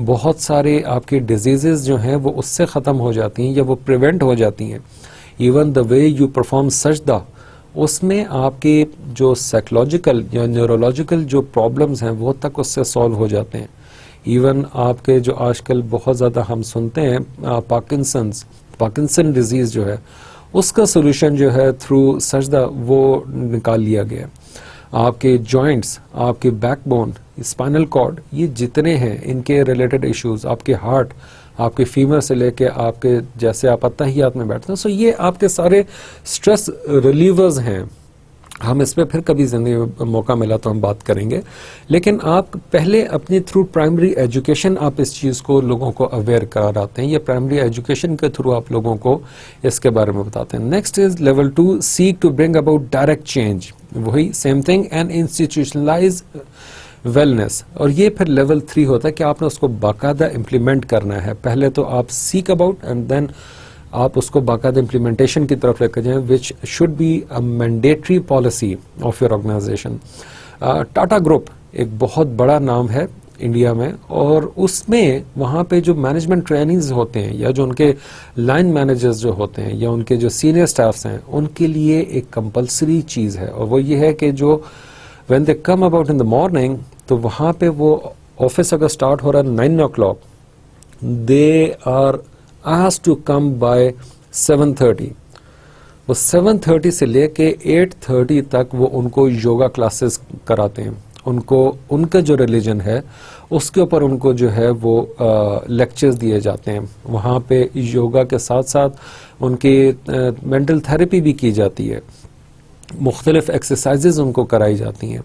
بہت ساری آپ کی ڈیزیزز جو ہیں وہ اس سے ختم ہو جاتی ہیں یا وہ پریونٹ ہو جاتی ہیں. Even the way you perform سجدہ، اس میں آپ کی جو سائیکولوجیکل یا نیورولوجیکل جو پرابلمز ہیں وہ تک اس سے سالو ہو جاتے ہیں. ایون آپ کے جو آج کل بہت زیادہ ہم سنتے ہیں پارکنسن ڈیزیز جو ہے، اس کا سولوشن جو ہے تھرو سجدہ وہ نکال لیا گیا. آپ کے جوائنٹس، آپ کے بیک بون، اسپائنل کارڈ، یہ جتنے ہیں ان کے ریلیٹڈ ایشوز، آپ کے ہارٹ، آپ کے فیمر سے لے کے آپ کے جیسے آپ اتحیات میں بیٹھتے ہیں، سو یہ آپ کے سارے سٹریس ریلیورز ہیں. ہم اس پہ پھر کبھی زندگی میں موقع ملا تو ہم بات کریں گے، لیکن آپ پہلے اپنی تھرو پرائمری ایجوکیشن آپ اس چیز کو لوگوں کو اویئر کراتے ہیں. یہ پرائمری ایجوکیشن کے تھرو آپ لوگوں کو اس کے بارے میں بتاتے ہیں. Next is level 2، seek to bring about direct change. وہی same thing, and institutionalise wellness. اور یہ پھر لیول 3 ہوتا ہے کہ آپ نے اس کو باقاعدہ امپلیمنٹ کرنا ہے. پہلے تو آپ سیک اباؤٹ اینڈ دین آپ اس کو باقاعدہ امپلیمنٹیشن کی طرف لے کر جائیں، which should be a mandatory policy of your organisation. Tata group ایک بہت بڑا نام ہے انڈیا میں، اور اس میں وہاں پہ جو مینجمنٹ ٹریننگز ہوتے ہیں یا جو ان کے لائن مینیجرز جو ہوتے ہیں یا ان کے جو سینئر سٹافس ہیں، ان کے لیے ایک کمپلسری چیز ہے، اور وہ یہ ہے کہ جو when they come about in the morning, تو وہاں پہ وہ آفس اگر اسٹارٹ ہو رہا ہے 9 o'clock، they are asked to come by 7:30. وہ 7:30 سے لے کے 8:30 تک وہ ان کو یوگا کلاسز کراتے ہیں. ان کا جو ریلیجن ہے اس کے اوپر ان کو جو ہے وہ لیکچرز دیے جاتے ہیں. وہاں پہ یوگا کے ساتھ ساتھ ان کی مینٹل تھراپی بھی کی جاتی ہے، مختلف ایکسرسائزز ان کو کرائی جاتی ہیں،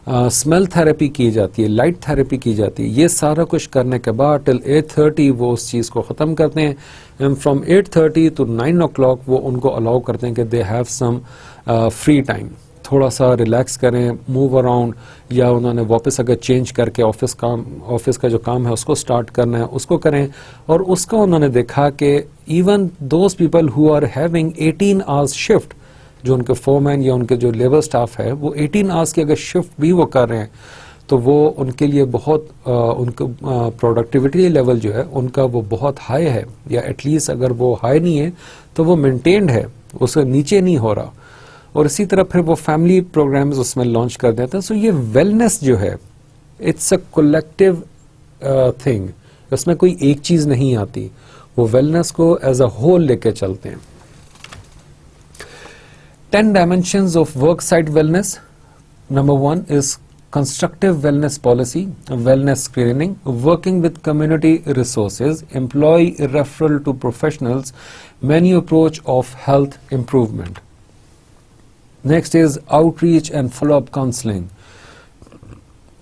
اسمیل تھراپی کی جاتی ہے، لائٹ تھراپی کی جاتی ہے. یہ سارا کچھ کرنے کے بعد ٹل 8:30 وہ اس چیز کو ختم کرتے ہیں. فرام 8:30 to 9 o'clock وہ ان کو الاؤ کرتے ہیں کہ they have some free time, تھوڑا سا ریلیکس کریں، موو اراؤنڈ، یا انہوں نے واپس اگر چینج کر کے آفس کا جو کام ہے اس کو سٹارٹ کرنا ہے اس کو کریں. اور اس کا انہوں نے دیکھا کہ even those people who are having 18 hours shift, جو ان کے فورمین یا ان کے جو لیبر سٹاف ہے وہ 18 hours کی اگر شفٹ بھی وہ کر رہے ہیں تو وہ ان کے لیے بہت ان کا پروڈکٹیوٹی لیول جو ہے ان کا وہ بہت ہائی ہے، یا ایٹ لیسٹ اگر وہ ہائی نہیں ہے تو وہ مینٹینڈ ہے، اس سے نیچے نہیں ہو رہا. اور اسی طرح پھر وہ فیملی پروگرامز اس میں لانچ کر دیتے ہیں. سو یہ ویلنس جو ہے اٹس اے کولیکٹیو تھنگ، اس میں کوئی ایک چیز نہیں آتی، وہ ویلنس کو ایز اے ہول لے کے چلتے ہیں. 10 dimensions of worksite wellness. Number 1 is constructive wellness policy, wellness screening, working with community resources, employee referral to professionals, menu approach of health improvement. Next is outreach and follow-up counseling,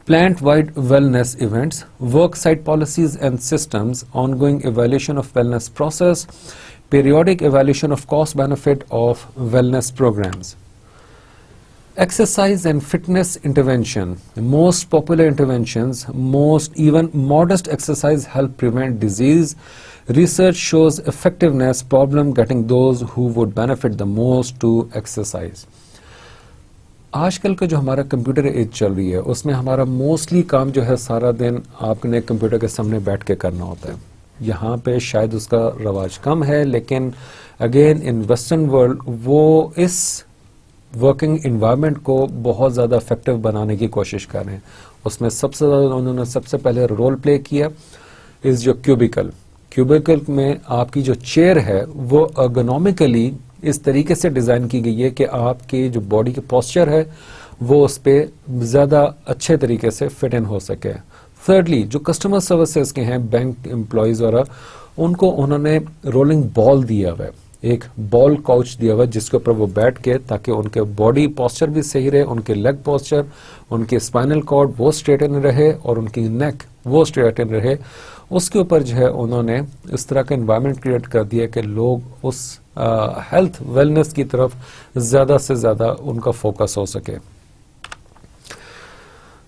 plant-wide wellness events, worksite policies and systems, ongoing evaluation of wellness process, periodic evaluation of cost benefit of wellness programs. Exercise and fitness intervention. The most popular interventions, most even modest exercise help prevent disease. Research shows effectiveness, problem getting those who would benefit the most to exercise. آج کل کا جو ہمارا computer age چل رہی ہے اس میں ہمارا موسٹلی کام جو ہے سارا دن آپ نے کمپیوٹر کے سامنے بیٹھ کے کرنا ہوتا ہے. یہاں پہ شاید اس کا رواج کم ہے، لیکن اگین ان ویسٹرن ورلڈ وہ اس ورکنگ انوائرمنٹ کو بہت زیادہ افیکٹو بنانے کی کوشش کر رہے ہیں. اس میں سب سے زیادہ انہوں نے سب سے پہلے رول پلے کیا از یور کیوبیکل میں آپ کی جو چیئر ہے وہ ارگونومیکلی اس طریقے سے ڈیزائن کی گئی ہے کہ آپ کی جو باڈی کے پوسچر ہے وہ اس پہ زیادہ اچھے طریقے سے فٹ ان ہو سکے. تھرڈلی جو کسٹمر سروسز کے ہیں، بینک امپلائیز وغیرہ، ان کو انہوں نے رولنگ بال دیا ہوا ہے. ایک بال کوچ دیا ہوا جس کے اوپر وہ بیٹھ کے تاکہ ان کے باڈی پوسچر بھی صحیح رہے, ان کے لیگ پوسچر, ان کے اسپائنل کارڈ وہ اسٹریٹن رہے اور ان کی نیک وہ اسٹریٹن رہے. اس کے اوپر جو ہے انہوں نے اس طرح کا انوائرمنٹ کریٹ کر دیا کہ لوگ اس ہیلتھ ویلنس کی طرف زیادہ سے زیادہ ان کا فوکس ہو سکے.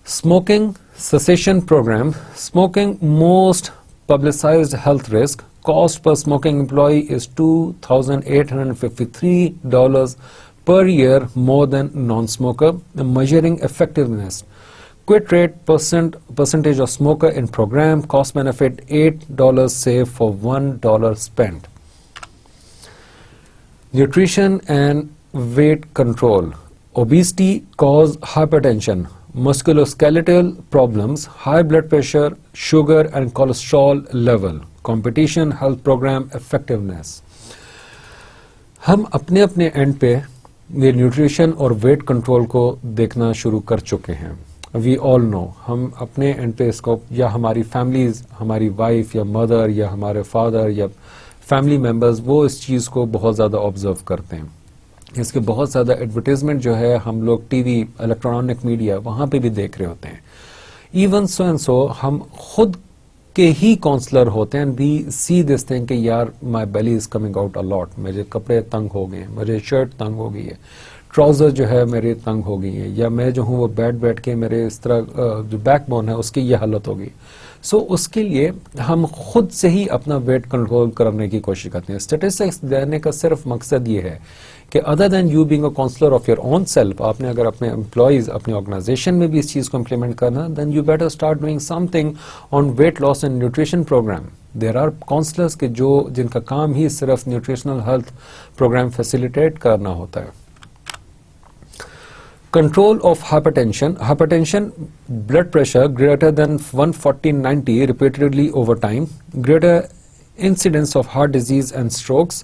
Smoking cessation program. Smoking most publicized health risk. Cost per smoking employee is $2,853 per year more than non-smoker. Measuring effectiveness. Quit rate percentage of smoker in program. Cost benefit $8 saved for $1 spent. Nutrition and weight control. Obesity cause hypertension, musculoskeletal problems, high blood pressure, sugar and cholesterol level. Competition health program effectiveness. ہم اپنے and پہ یہ nutrition اور weight control کو دیکھنا شروع کر چکے ہیں. وی آل نو, ہم اپنے اینڈ پہ اس کو, یا ہماری فیملیز, ہماری وائف یا مدر یا ہمارے فادر یا فیملی ممبرز, وہ اس چیز کو بہت زیادہ آبزرو کرتے ہیں. اس کے بہت زیادہ ایڈورٹیزمنٹ جو ہے ہم لوگ ٹی وی, الیکٹرانک میڈیا, وہاں پہ بھی دیکھ رہے ہوتے ہیں. ایون سو اینڈ سو ہم خود کے ہی کاؤنسلر ہوتے ہیں, and we C this thing کہ یار مائی بیلی از کمنگ آؤٹ الاٹ, میرے کپڑے تنگ ہو گئے ہیں, میرے شرٹ تنگ ہو گئی ہے, ٹراؤزر جو ہے میرے تنگ ہو گئی ہیں, یا میں جو ہوں وہ بیٹھ کے میرے اس طرح جو بیک بون ہے اس کی یہ حالت ہوگی. سو اس کے لیے ہم خود سے ہی اپنا ویٹ کنٹرول کرنے کی کوشش کرتے ہیں. اسٹیٹسٹکس دینے کا صرف مقصد یہ ہے کہ other than you being a counsellor of your own self, آپ نے اگر اپنے امپلائیز, اپنے آرگنائزیشن میں بھی اس چیز کو امپلیمنٹ کرنا, then you better start doing something on weight loss and nutrition programme. There are counsellors کہ جن کا کام ہی صرف نیوٹریشنل ہیلتھ پروگرام فیسیلیٹیٹ کرنا ہوتا ہے. Control of hypertension. Hypertension, blood pressure greater than 140/90 repeatedly over time, greater incidence of heart disease and strokes,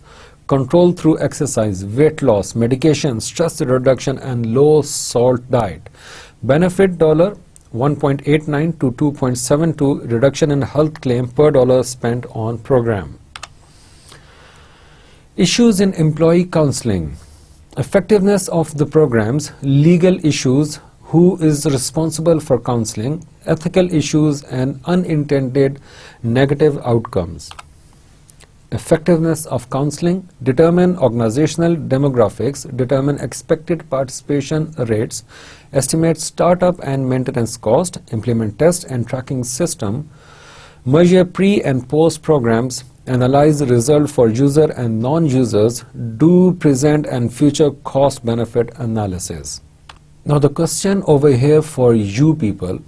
control through exercise, weight loss, medication, stress reduction, and low salt diet. Benefit $1.89 to $2.72 reduction in health claim per dollar spent on program. Issues in employee counseling. Effectiveness of the programs, legal issues, who is responsible for counseling, ethical issues and unintended negative outcomes. Effectiveness of counseling, determine organizational demographics, determine expected participation rates, estimate startup and maintenance cost, implement test and tracking system, measure pre and post programs, analyze the result for user and non-users, do present and future cost benefit analysis. Now the question over here for you people,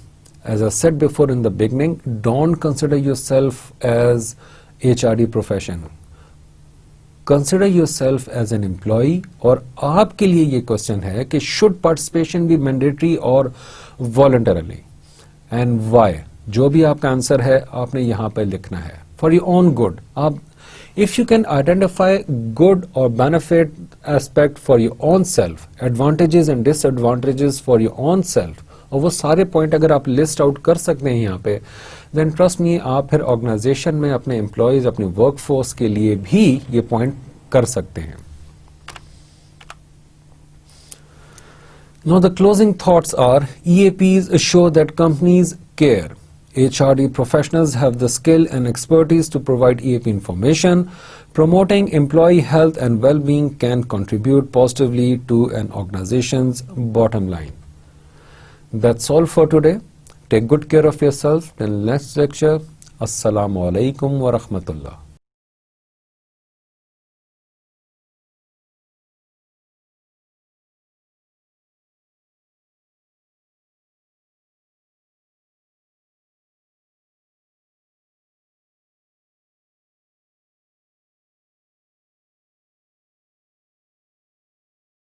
as I said before in the beginning, don't consider yourself as HRD profession. Consider yourself as an employee. اور آپ کے لیے یہ question ہے کہ should participation be mandatory or voluntarily, and why. جو بھی آپ کا آنسر ہے آپ نے یہاں پہ لکھنا ہے. For your own good. If you can identify good or benefit aspect for your own self, advantages and disadvantages for your own self, اور وہ سارے پوائنٹ اگر آپ لسٹ آؤٹ کر سکتے ہیں یہاں پہ, then trust me, آپ پھر آرگنائزیشن میں اپنے امپلائیز, اپنے ورک فورس کے لیے بھی یہ پوائنٹ کر سکتے ہیں. Now the closing thoughts are, EAPs show that companies care. HRD professionals have the skill and expertise to provide EAP information. Promoting employee health and well-being can contribute positively to an organization's bottom line. That's all for today. Take good care of yourself. Till next lecture. Assalamu alaikum wa rahmatullah.